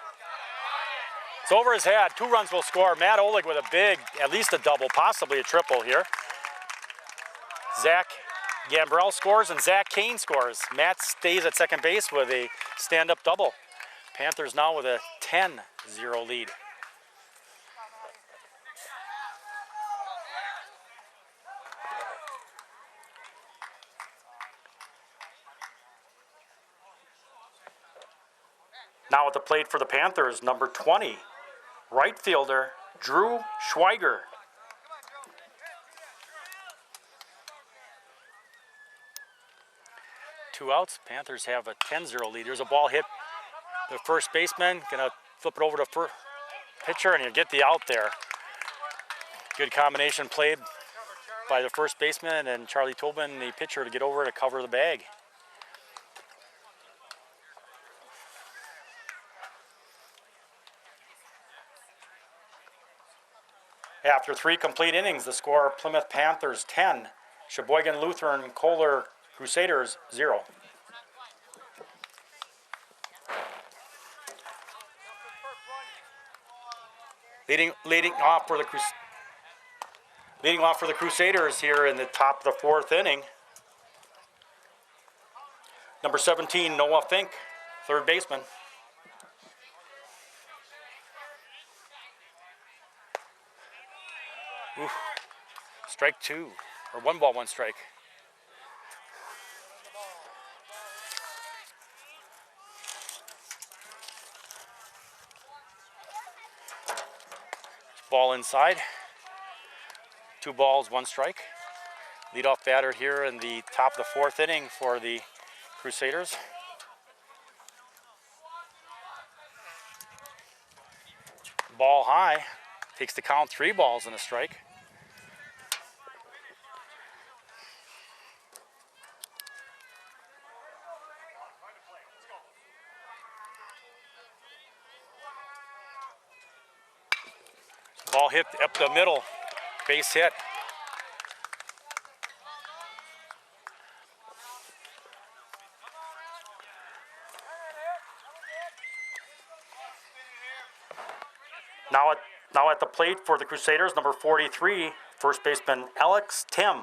It's over his head. 2 runs will score. Matt Oleg with a big, at least a double, possibly a triple here. Zach Gambrell scores and Zach Kane scores. Matt stays at second base with a stand-up double. Panthers now with a 10-0 lead. Now at the plate for the Panthers, number 20, right fielder Drew Schweiger. Two outs. Panthers have a 10-0 lead. There's a ball hit the first baseman. Gonna flip it over to pitcher, and you get the out there. Good combination played by the first baseman and Charlie Tobin, the pitcher, to get over to cover the bag. After 3 complete innings, the score: Plymouth Panthers 10, Sheboygan Lutheran Kohler Crusaders 0. Leading off for the Crusaders here in the top of the 4th inning, number 17, Noah Fink, third baseman. Oof. Strike 2, or 1 ball, 1 strike. Ball inside. 2 balls, 1 strike. Leadoff batter here in the top of the 4th inning for the Crusaders. Ball high. Takes the count, 3 balls and a strike. Ball hit up the middle, base hit. Now at the plate for the Crusaders, number 43, first baseman Alex Tim.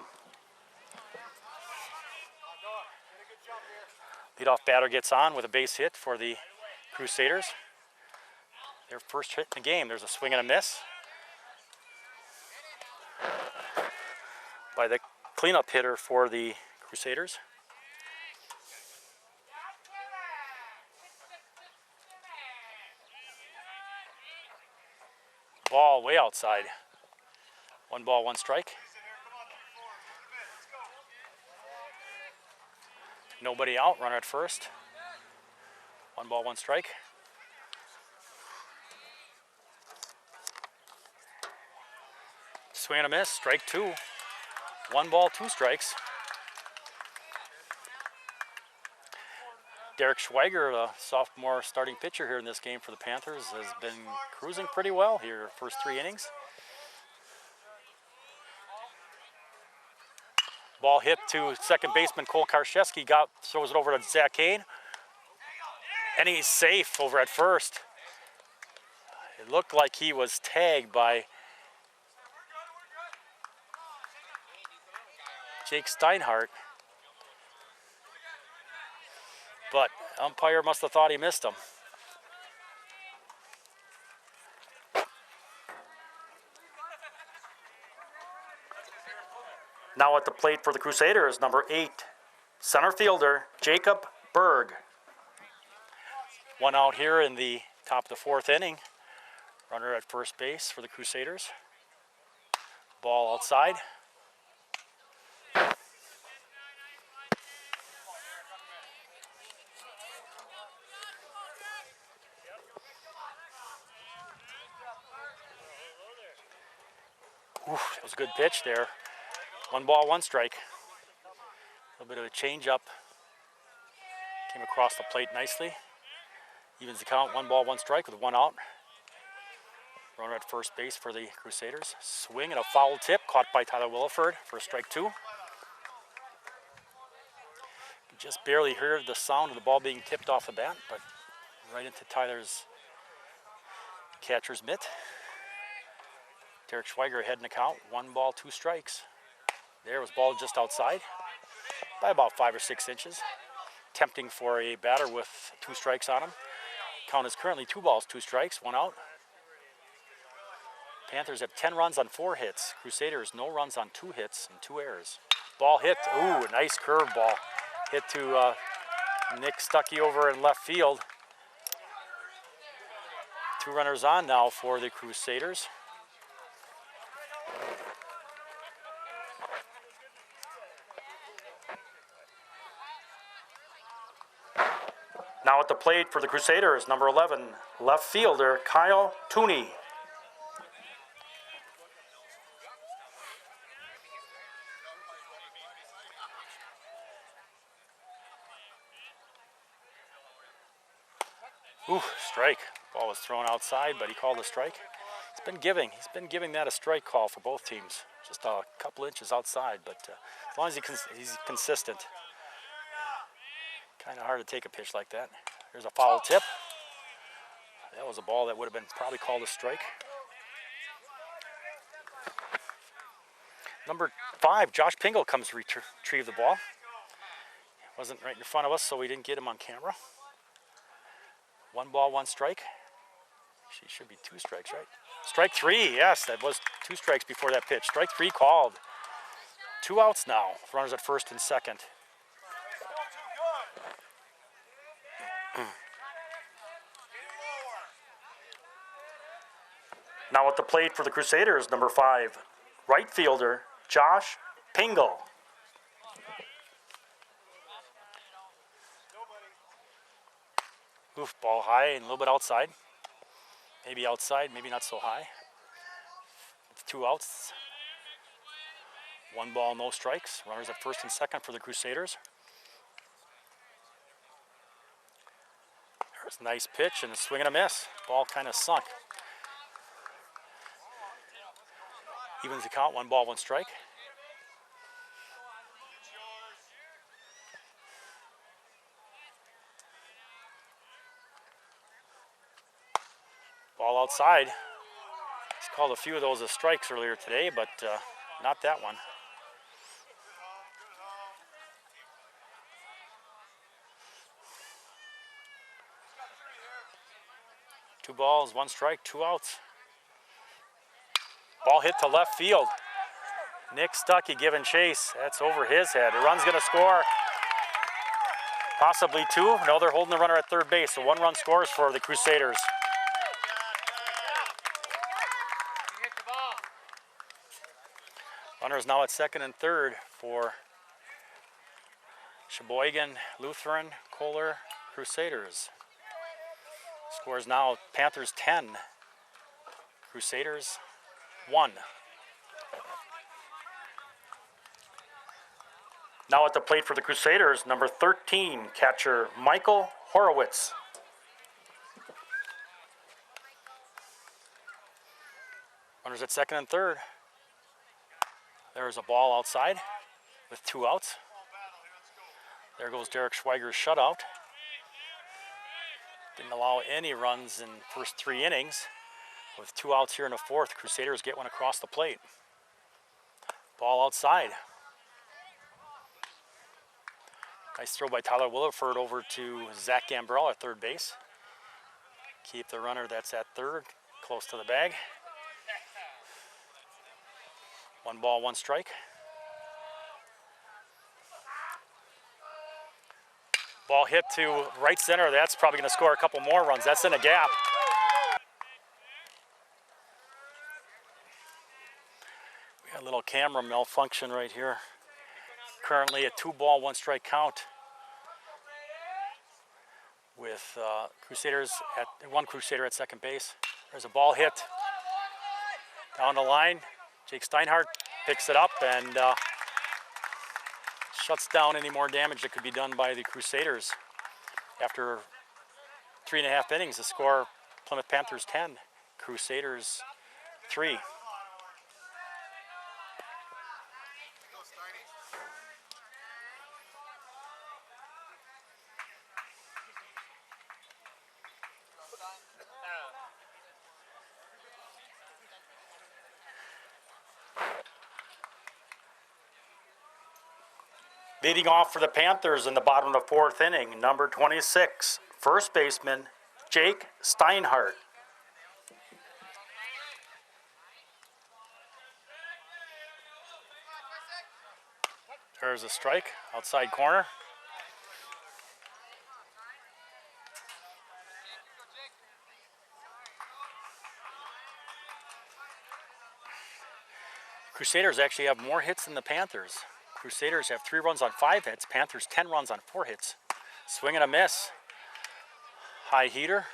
Leadoff batter gets on with a base hit for the Crusaders. Their first hit in the game. There's a swing and a miss by the cleanup hitter for the Crusaders. Ball way outside. 1 ball, 1 strike. Nobody out, runner at first. 1 ball, 1 strike. Swing and a miss, strike 2. 1 ball, 2 strikes. Derek Schweiger, the sophomore starting pitcher here in this game for the Panthers, has been cruising pretty well here first 3 innings. Ball hit to second baseman Cole Karszewski, throws it over to Zach Kane. And he's safe over at first. It looked like he was tagged by Jake Steinhardt. But umpire must have thought he missed him. Now at the plate for the Crusaders, number 8, center fielder Jacob Berg. 1 out here in the top of the 4th inning. Runner at first base for the Crusaders. Ball outside. Oof, that was a good pitch there. 1 ball, 1 strike. A little bit of a change up. Came across the plate nicely. Evens the count, 1 ball, 1 strike with 1 out. Runner at first base for the Crusaders. Swing and a foul tip caught by Tyler Williford for strike 2. Just barely heard the sound of the ball being tipped off the bat, but right into Tyler's Catcher's mitt. Derek Schweiger ahead in the count. 1 ball, 2 strikes. There was ball just outside by about 5 or 6 inches. Tempting for a batter with 2 strikes on him. Count is currently 2 balls, 2 strikes, 1 out. Panthers have 10 runs on 4 hits. Crusaders no runs on 2 hits and 2 errors. Ball hit. Ooh, a nice curve ball. Hit to Nick Stuckey over in left field. 2 runners on now for the Crusaders. Now at the plate for the Crusaders, number 11, left fielder Kyle Tooney. Ooh, strike. Ball was thrown outside, but he called a strike. He's been giving that a strike call for both teams. Just a couple inches outside, but as long as he's consistent. Kind of hard to take a pitch like that. There's a foul tip. That was a ball that would have been probably called a strike. Number 5, Josh Pingle comes to retrieve the ball. Wasn't right in front of us, so we didn't get him on camera. 1 ball, 1 strike. She should be 2 strikes, right? Strike 3, yes, that was 2 strikes before that pitch. Strike 3 called. 2 outs now. Runners at first and second. Now at the plate for the Crusaders, number 5, right fielder Josh Pingle. Oof, ball high and a little bit outside. Maybe outside, maybe not so high. With 2 outs. 1 ball, no strikes. Runners at first and second for the Crusaders. There's a nice pitch and a swing and a miss. Ball kind of sunk. Evens the count, 1 ball, 1 strike. Ball outside. He's called a few of those as strikes earlier today, but not that one. Two balls, 1 strike, 2 outs. Ball hit to left field. Nick Stuckey giving chase. That's over his head. The run's going to score. Possibly 2. No, they're holding the runner at third base. So 1 run scores for the Crusaders. Runners now at second and third for Sheboygan, Lutheran, Kohler, Crusaders. Scores now Panthers 10, Crusaders 1. Now at the plate for the Crusaders, number 13, catcher Michael Horowitz. Runners at second and third. There's a ball outside with 2 outs. There goes Derek Schweiger's shutout. Didn't allow any runs in first 3 innings. With 2 outs here in the 4th, Crusaders get one across the plate. Ball outside. Nice throw by Tyler Williford over to Zach Gambrell at third base. Keep the runner that's at third close to the bag. 1 ball, 1 strike. Ball hit to right center. That's probably going to score a couple more runs. That's in a gap. We got a little camera malfunction right here. Currently a 2 ball, 1 strike count with Crusaders at 1 Crusader at second base. There's a ball hit down the line. Jake Steinhardt picks it up and shuts down any more damage that could be done by the Crusaders. After 3.5 innings, the score Plymouth Panthers 10, Crusaders 3. Leading off for the Panthers in the bottom of the fourth inning, number 26, first baseman Jake Steinhardt. There's a strike, outside corner. Crusaders actually have more hits than the Panthers. Crusaders have 3 runs on 5 hits. Panthers 10 runs on 4 hits. Swing and a miss. High heater.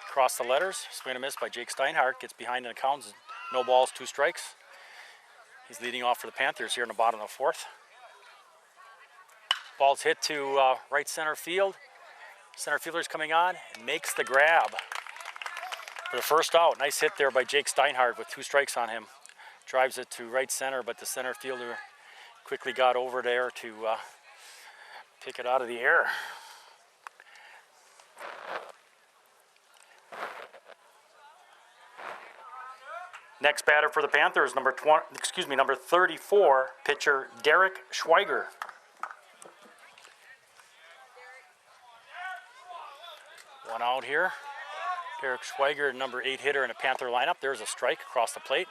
Across the letters. Swing and a miss by Jake Steinhardt. Gets behind in the count. No balls, 2 strikes. He's leading off for the Panthers here in the bottom of the fourth. Ball's hit to right center field. Center fielder's coming on and makes the grab for the first out. Nice hit there by Jake Steinhardt with 2 strikes on him. Drives it to right center, but the center fielder quickly got over there to pick it out of the air. Next batter for the Panthers, number 34, pitcher Derek Schweiger. One out here. Derek Schweiger, number 8 hitter in the Panther lineup. There's a strike across the plate.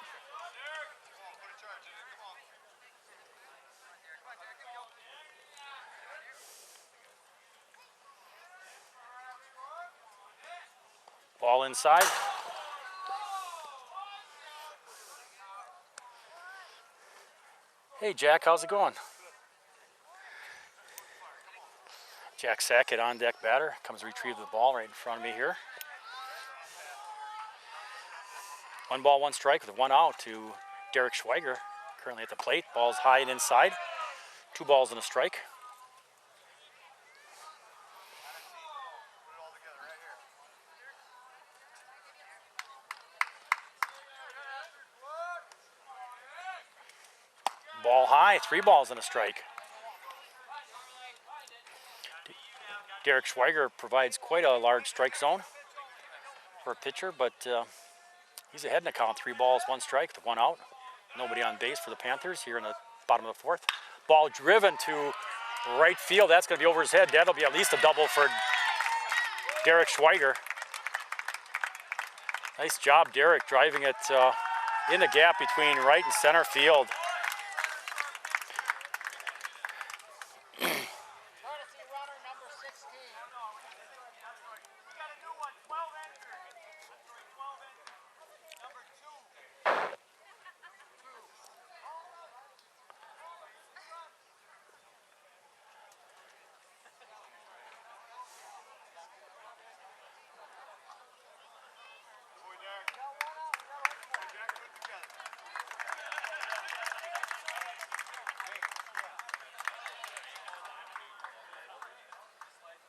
Ball inside. Hey Jack, how's it going? Jack Sackett on deck batter. Comes to retrieve the ball right in front of me here. 1 ball, 1 strike with 1 out to Derek Schweiger, currently at the plate. Ball's high and inside. 2 balls and a strike. Ball high, 3 balls and a strike. Derek Schweiger provides quite a large strike zone for a pitcher, but he's ahead in the count. 3 balls, 1 strike, with 1 out. Nobody on base for the Panthers here in the bottom of the fourth. Ball driven to right field. That's going to be over his head. That'll be at least a double for Derek Schweiger. Nice job, Derek, driving it in the gap between right and center field.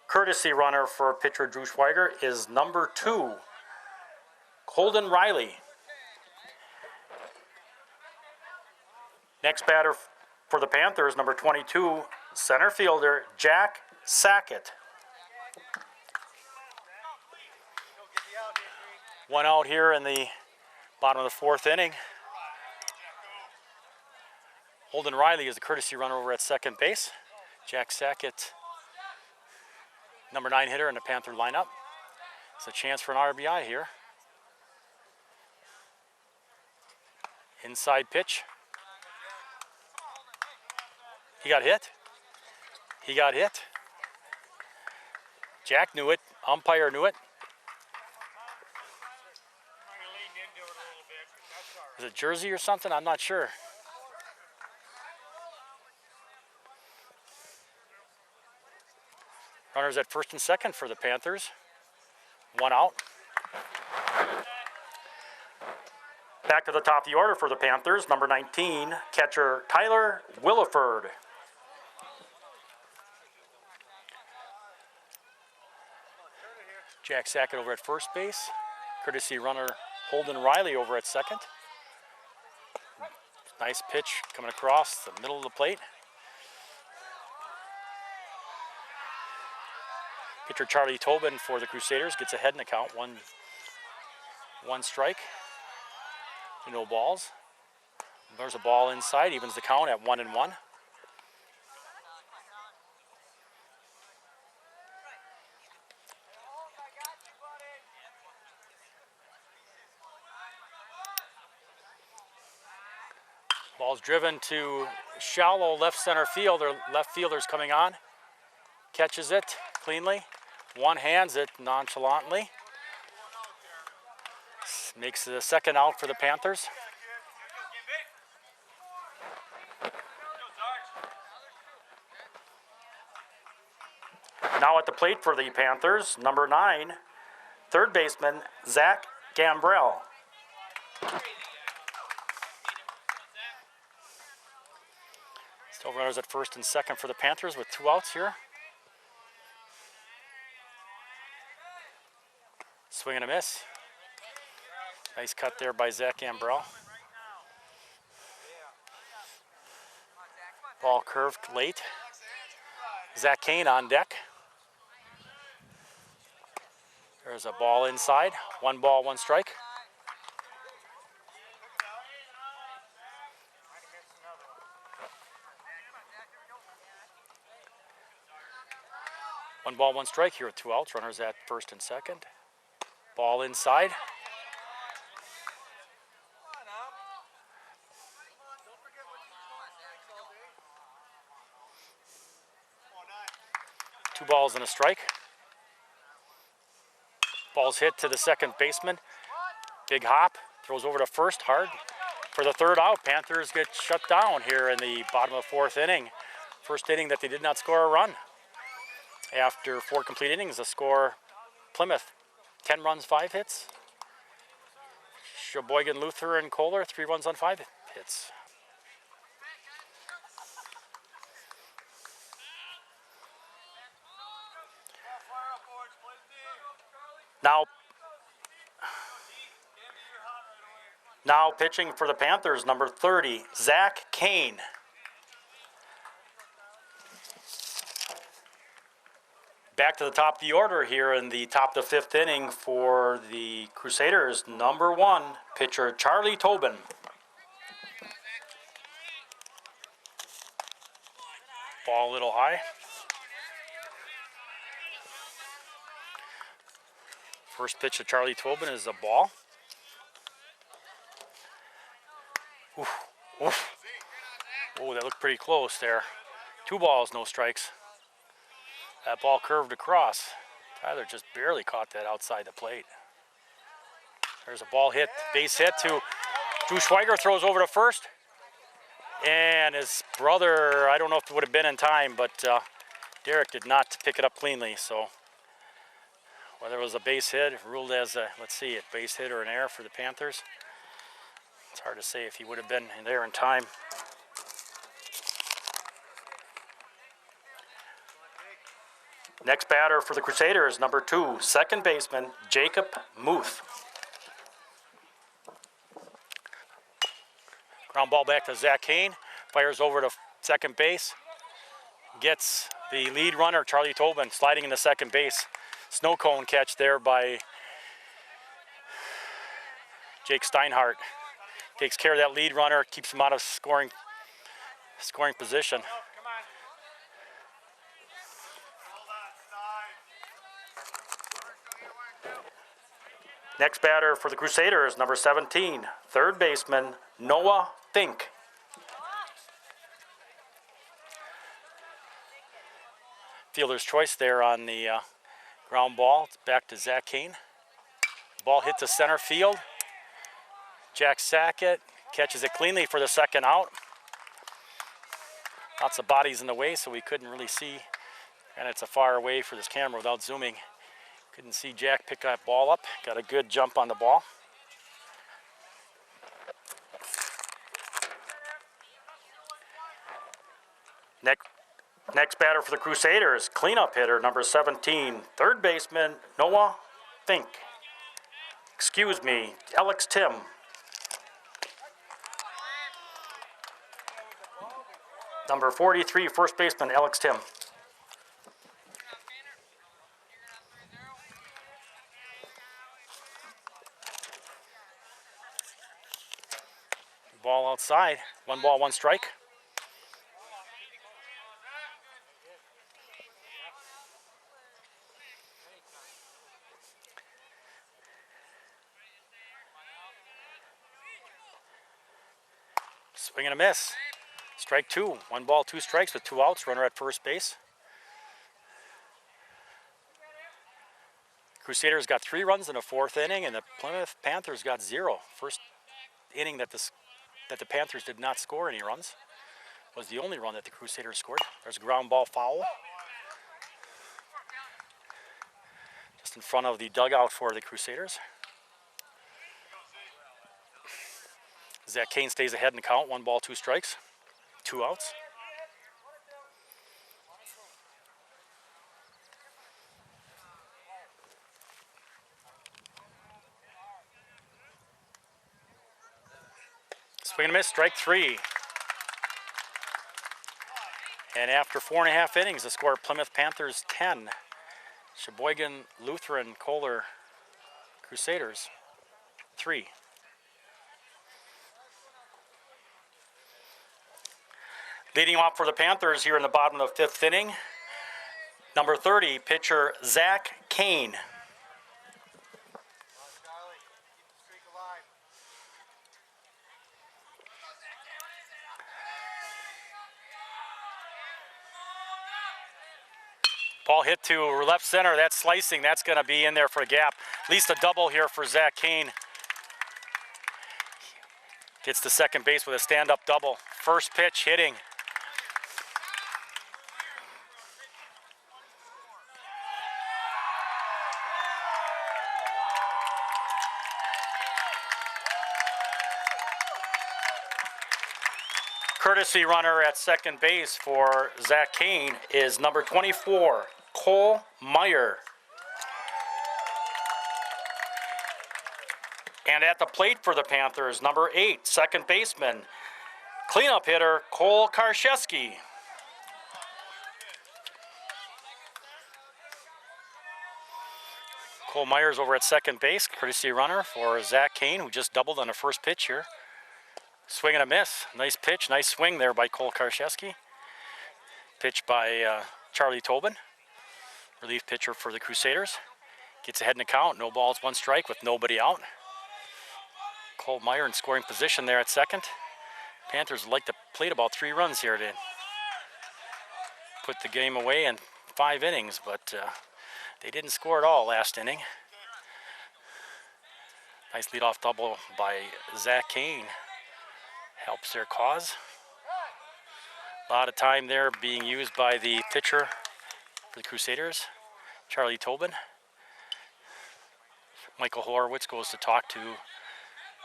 Courtesy runner for pitcher Drew Schweiger is number 2, Colden Riley. Next batter for the Panthers, number 22, center fielder Jack Sackett. 1 out here in the bottom of the fourth inning. Holden Riley is the courtesy runner over at second base. Jack Sackett, number 9 hitter in the Panther lineup. It's a chance for an RBI here. Inside pitch. He got hit. He got hit. Jack knew it. Umpire knew it. Is it jersey or something? I'm not sure. Runners at first and second for the Panthers. 1 out. Back to the top of the order for the Panthers. Number 19, catcher Tyler Williford. Jack Sackett over at first base. Courtesy runner Holden Riley over at second. Nice pitch coming across the middle of the plate. Pitcher Charlie Tobin for the Crusaders gets ahead in the count. One strike. No balls. There's a ball inside, evens the count at 1-1. Ball's driven to shallow left center field. Their left fielder's coming on. Catches it cleanly. One hands it nonchalantly. Makes it a second out for the Panthers. Now at the plate for the Panthers, number 9, third baseman Zach Gambrell. Still runners at first and second for the Panthers with 2 outs here. Swing and a miss. Nice cut there by Zach Gambrell. Ball curved late. Zach Kane on deck. There's a ball inside. 1 ball, 1 strike. One ball, 1 strike here with 2 outs. Runners at first and second. Ball inside. Two balls and a strike. Ball's hit to the second baseman. Big hop. Throws over to first hard. For the 3rd out, Panthers get shut down here in the bottom of the 4th inning. First inning that they did not score a run. After 4 complete innings, the score, Plymouth, 10 runs, 5 hits. Sheboygan, Luther, and Kohler, 3 runs on 5 hits. Now pitching for the Panthers, number 30, Zach Kane. Back to the top of the order here in the top of the 5th inning for the Crusaders, number 1, pitcher Charlie Tobin. Ball a little high. First pitch to Charlie Tobin is a ball. Oof, oof. Oh, that looked pretty close there. 2 balls, no strikes. That ball curved across. Tyler just barely caught that outside the plate. There's a ball hit, base hit to Drew Schweiger, throws over to first. And his brother, I don't know if it would have been in time, but Derek did not pick it up cleanly. So whether it was a base hit, ruled as a, let's see, a base hit or an error for the Panthers. It's hard to say if he would have been there in time. Next batter for the Crusaders, number 2, second baseman Jacob Muth. Ground ball back to Zach Kane. Fires over to second base. Gets the lead runner, Charlie Tobin, sliding into second base. Snow cone catch there by Jake Steinhardt. Takes care of that lead runner, keeps him out of scoring position. Next batter for the Crusaders, number 17, third baseman Noah Fink. Fielder's choice there on the ground ball. It's back to Zach Kane. Ball hit to center field. Jack Sackett catches it cleanly for the second out. Lots of bodies in the way, so we couldn't really see, and it's a far away for this camera without zooming. Couldn't see Jack pick that ball up. Got a good jump on the ball. Next batter for the Crusaders, cleanup hitter, number 17, third baseman Noah Fink. Excuse me, Alex Tim. Number 43, first baseman Alex Tim. Ball outside, 1 ball, 1 strike. Swing and a miss. Strike two. 1 ball, 2 strikes with 2 outs. Runner at first base. Crusaders got 3 runs in the 4th inning, and the Plymouth Panthers got 0. First inning that the Panthers did not score any runs was the only run that the Crusaders scored. There's a ground ball foul. Just in front of the dugout for the Crusaders. Zach Kane stays ahead in the count. 1 ball, 2 strikes. 2 outs. Swing and a miss, strike 3. And after 4.5 innings, the score Plymouth Panthers 10, Sheboygan Lutheran Kohler Crusaders 3. Leading off for the Panthers here in the bottom of the 5th inning, number 30, pitcher Zach Kane.
Charlie, keep the streak alive.
Ball hit to left center. That's slicing. That's going to be in there for a gap. At least a double here for Zach Kane. Gets to second base with a stand-up double. First pitch hitting. Courtesy runner at second base for Zach Kane is number 24, Cole Meyer. And at the plate for the Panthers, number 8, second baseman, cleanup hitter Cole Karszewski. Cole Meyer's over at second base, courtesy runner for Zach Kane, who just doubled on the first pitch here. Swing and a miss. Nice pitch, nice swing there by Cole Karszewski. Pitch by Charlie Tobin, relief pitcher for the Crusaders. Gets ahead in the count, no balls, 1 strike with nobody out. Cole Meyer in scoring position there at second. Panthers would like to plate about 3 runs here to put the game away in 5 innings, but they didn't score at all last inning. Nice leadoff double by Zach Kane. Helps their cause. A lot of time there being used by the pitcher for the Crusaders, Charlie Tobin. Michael Horowitz goes to talk to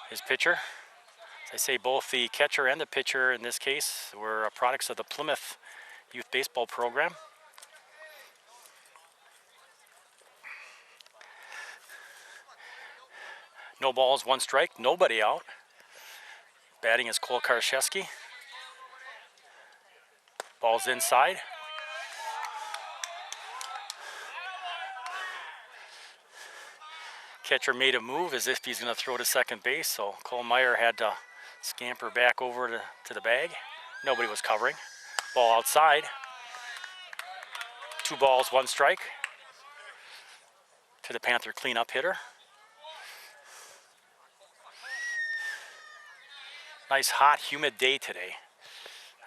his pitcher. As I say, both the catcher and the pitcher in this case were products of the Plymouth Youth Baseball program. No balls, 1 strike, nobody out. Batting is Cole Karszewski. Ball's inside. Catcher made a move as if he's going to throw to second base, so Cole Meyer had to scamper back over to the bag. Nobody was covering. Ball outside. 2 balls, 1 strike to the Panther cleanup hitter. Nice, hot, humid day today.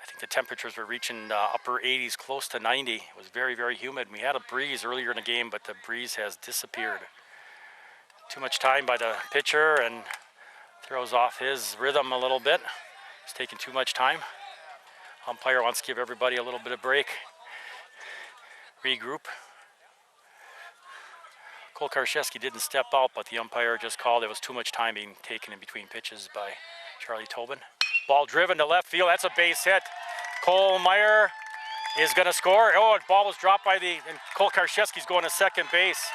I think the temperatures were reaching upper 80s, close to 90. It was very, very humid. We had a breeze earlier in the game, but the breeze has disappeared. Too much time by the pitcher and throws off his rhythm a little bit. He's taking too much time. Umpire wants to give everybody a little bit of break. Regroup. Cole Karszewski didn't step out, but the umpire just called. There was too much time being taken in between pitches by Charlie Tobin. Ball driven to left field. That's a base hit. Cole Meyer is going to score. Oh, the ball was dropped by and Cole Karszewski's going to second base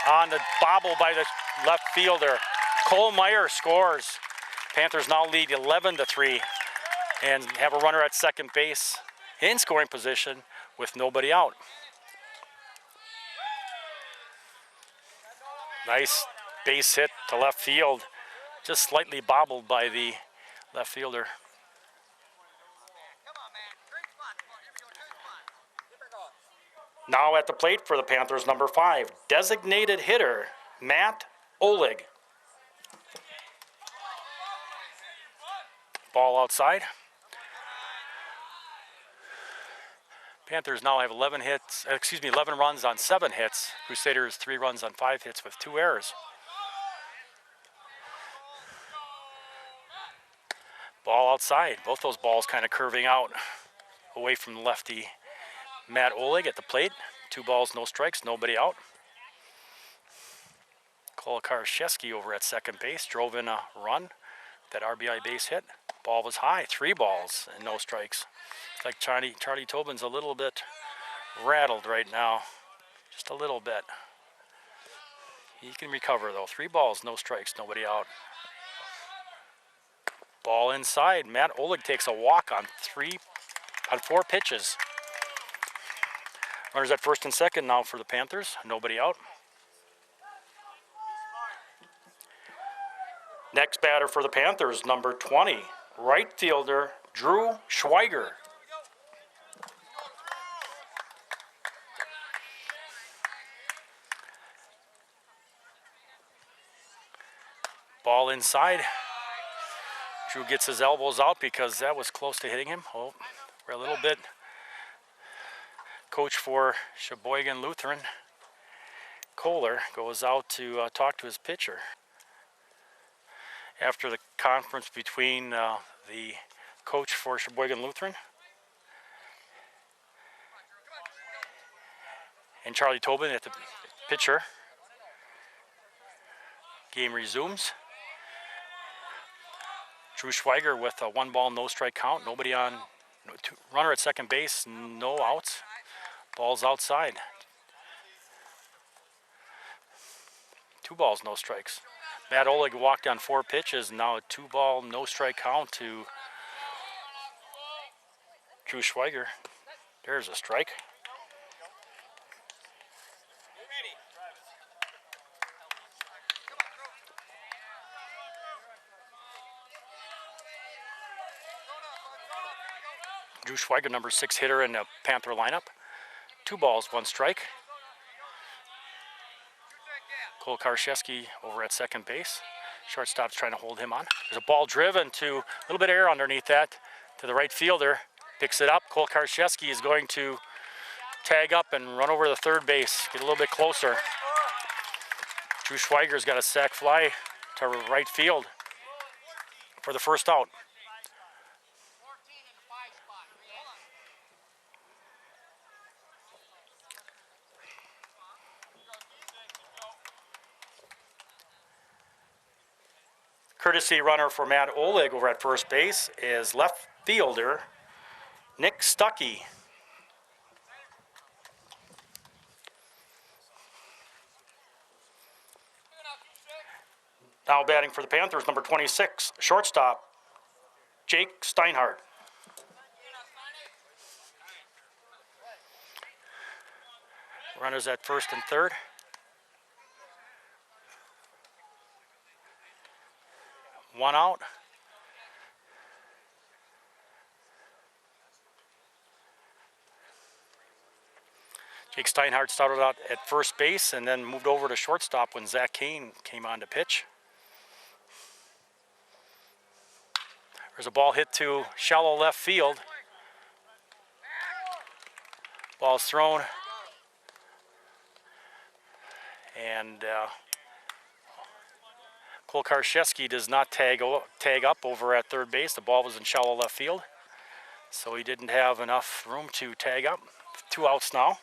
on the bobble by the left fielder. Cole Meyer scores. Panthers now lead 11-3 and have a runner at second base in scoring position with nobody out. Nice base hit to left field. Just slightly bobbled by the left fielder. Now at the plate for the Panthers, number 5, designated hitter, Matt Oleg. Ball outside. Panthers now have 11 runs on 7 hits. Crusaders 3 runs on 5 hits with 2 errors. Ball outside. Both those balls kind of curving out away from the lefty Matt Oleg at the plate. 2 balls, no strikes, nobody out. Kolokarszewski over at second base drove in a run. That RBI base hit. Ball was high. 3 balls and no strikes. It's like Charlie Tobin's a little bit rattled right now. Just a little bit. He can recover though. 3 balls, no strikes, nobody out. Ball inside. Matt Oleg takes a walk on 4 pitches. Runners at first and second now for the Panthers. Nobody out. Next batter for the Panthers, number 20, right fielder Drew Schweiger. Ball inside. Drew gets his elbows out because that was close to hitting him. Oh, we're a little bit. Coach for Sheboygan Lutheran, Kohler, goes out to talk to his pitcher. After the conference between the coach for Sheboygan Lutheran and Charlie Tobin at the pitcher, game resumes. Drew Schweiger with a 1 ball, no strike count. Nobody on, runner at second base, no outs. Ball's outside. 2 balls, no strikes. Matt Oleg walked on 4 pitches. Now a 2 ball, no strike count to Drew Schweiger. There's a strike. Drew Schweiger, number 6 hitter in the Panther lineup. 2 balls, 1 strike. Kolokarszewski over at second base. Shortstop's trying to hold him on. There's a ball driven to a little bit of air underneath that to the right fielder. Picks it up. Kolokarszewski is going to tag up and run over the third base. Get a little bit closer. Drew Schweiger's got a sac fly to right field for the first out. Courtesy runner for Matt Oleg over at first base is left fielder Nick Stuckey. Now batting for the Panthers, number 26, shortstop Jake Steinhardt. Runners at first and third. One out. Jake Steinhardt started out at first base and then moved over to shortstop when Zach Kane came on to pitch. There's a ball hit to shallow left field. Ball's thrown. And Kolokarszewski does not tag up over at third base. The ball was in shallow left field, so he didn't have enough room to tag up. 2 outs now.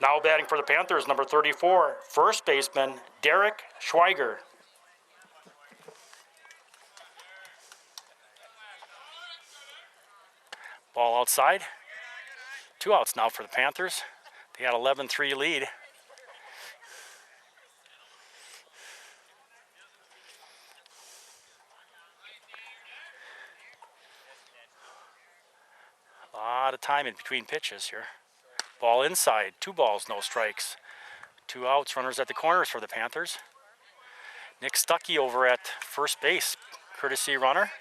Now batting for the Panthers, number 34, first baseman Derek Schweiger. Ball outside. 2 outs now for the Panthers. They got 11-3 lead. A lot of time in between pitches here. Ball inside, 2 balls, no strikes. 2 outs, runners at the corners for the Panthers. Nick Stuckey over at first base, courtesy runner.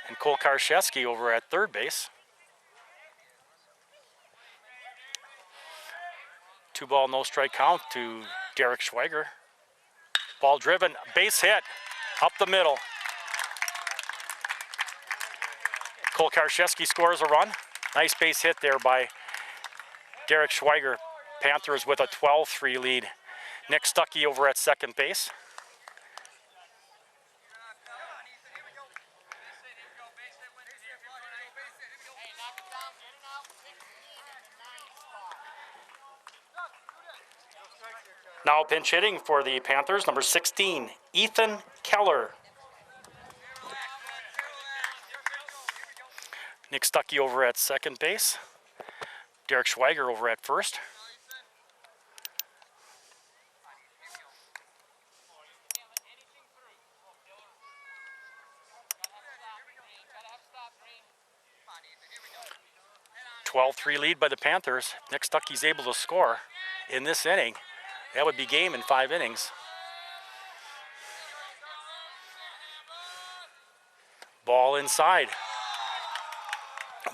And Kolokarszewski over at third base. 2-ball, no strike count to Derek Schweiger. Ball driven, base hit, up the middle. Cole Karszewski scores a run. Nice base hit there by Derek Schweiger. Panthers with a 12-3 lead. Nick Stuckey over at second base. Now pinch hitting for the Panthers, number 16, Ethan Keller. Nick Stuckey over at second base. Derek Schweiger over at first. A 12-3 lead by the Panthers. Nick Stuckey's able to score in this inning. That would be game in 5 innings. Ball inside.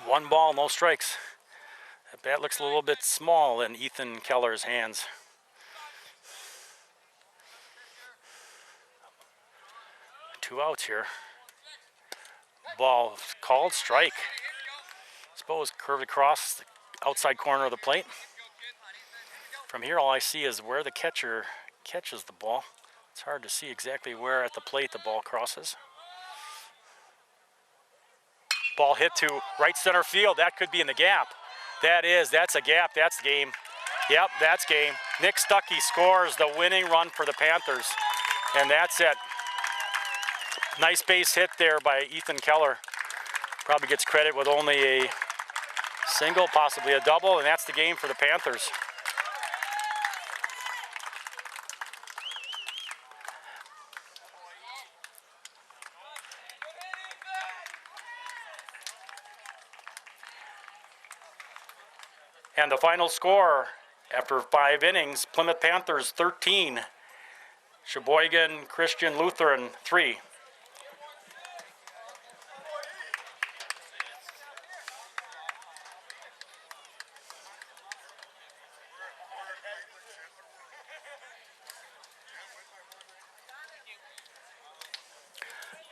1 ball, no strikes. That bat looks a little bit small in Ethan Keller's hands. Two outs here. Ball called, strike. Suppose curved across the outside corner of the plate. From here, all I see is where the catcher catches the ball. It's hard to see exactly where at the plate the ball crosses. Ball hit to right center field. That could be in the gap. That's a gap. That's game. Yep, that's game. Nick Stuckey scores the winning run for the Panthers. And that's it. Nice base hit there by Ethan Keller. Probably gets credit with only a single, possibly a double, and that's the game for the Panthers. And the final score after 5 innings, Plymouth Panthers 13, Sheboygan Christian Lutheran 3.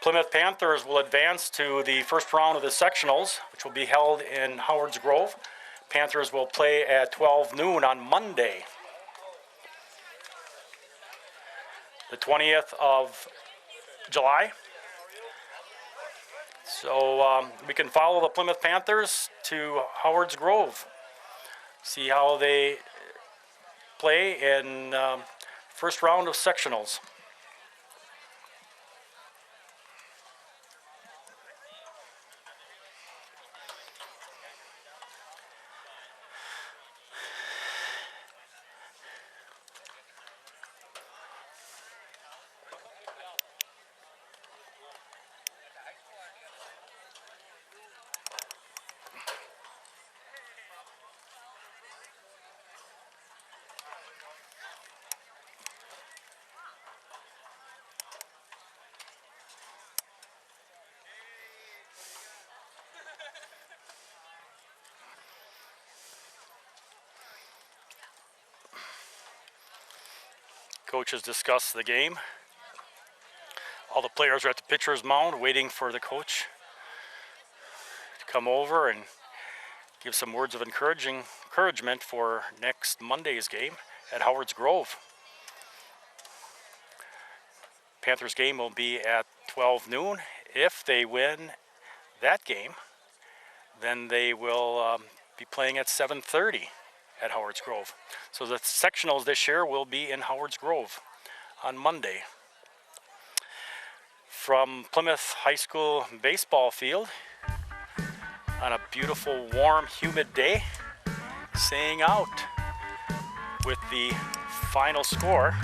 Plymouth Panthers will advance to the first round of the sectionals, which will be held in Howards Grove. Panthers will play at 12 noon on Monday, the 20th of July. So we can follow the Plymouth Panthers to Howards Grove, see how they play in first round of sectionals. Coaches discuss the game. All the players are at the pitcher's mound waiting for the coach to come over and give some words of encouragement for next Monday's game at Howards Grove. Panthers game will be at 12 noon. If they win that game, then they will be playing at 7:30 at Howards Grove. So the sectionals this year will be in Howards Grove on Monday. From Plymouth High School baseball field on a beautiful, warm, humid day, saying out with the final score.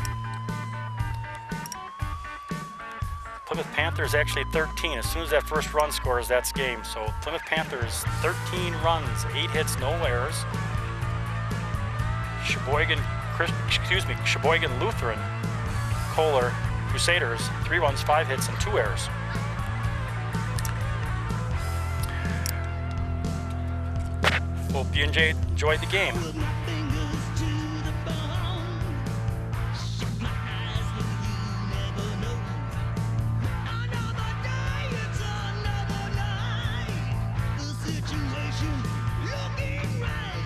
Plymouth Panthers actually 13. As soon as that first run scores, that's game. So Plymouth Panthers 13 runs, 8 hits, no errors. Sheboygan Lutheran Kohler Crusaders 3 runs, 5 hits, and 2 errors. Hope you enjoyed the game.
situation looking right.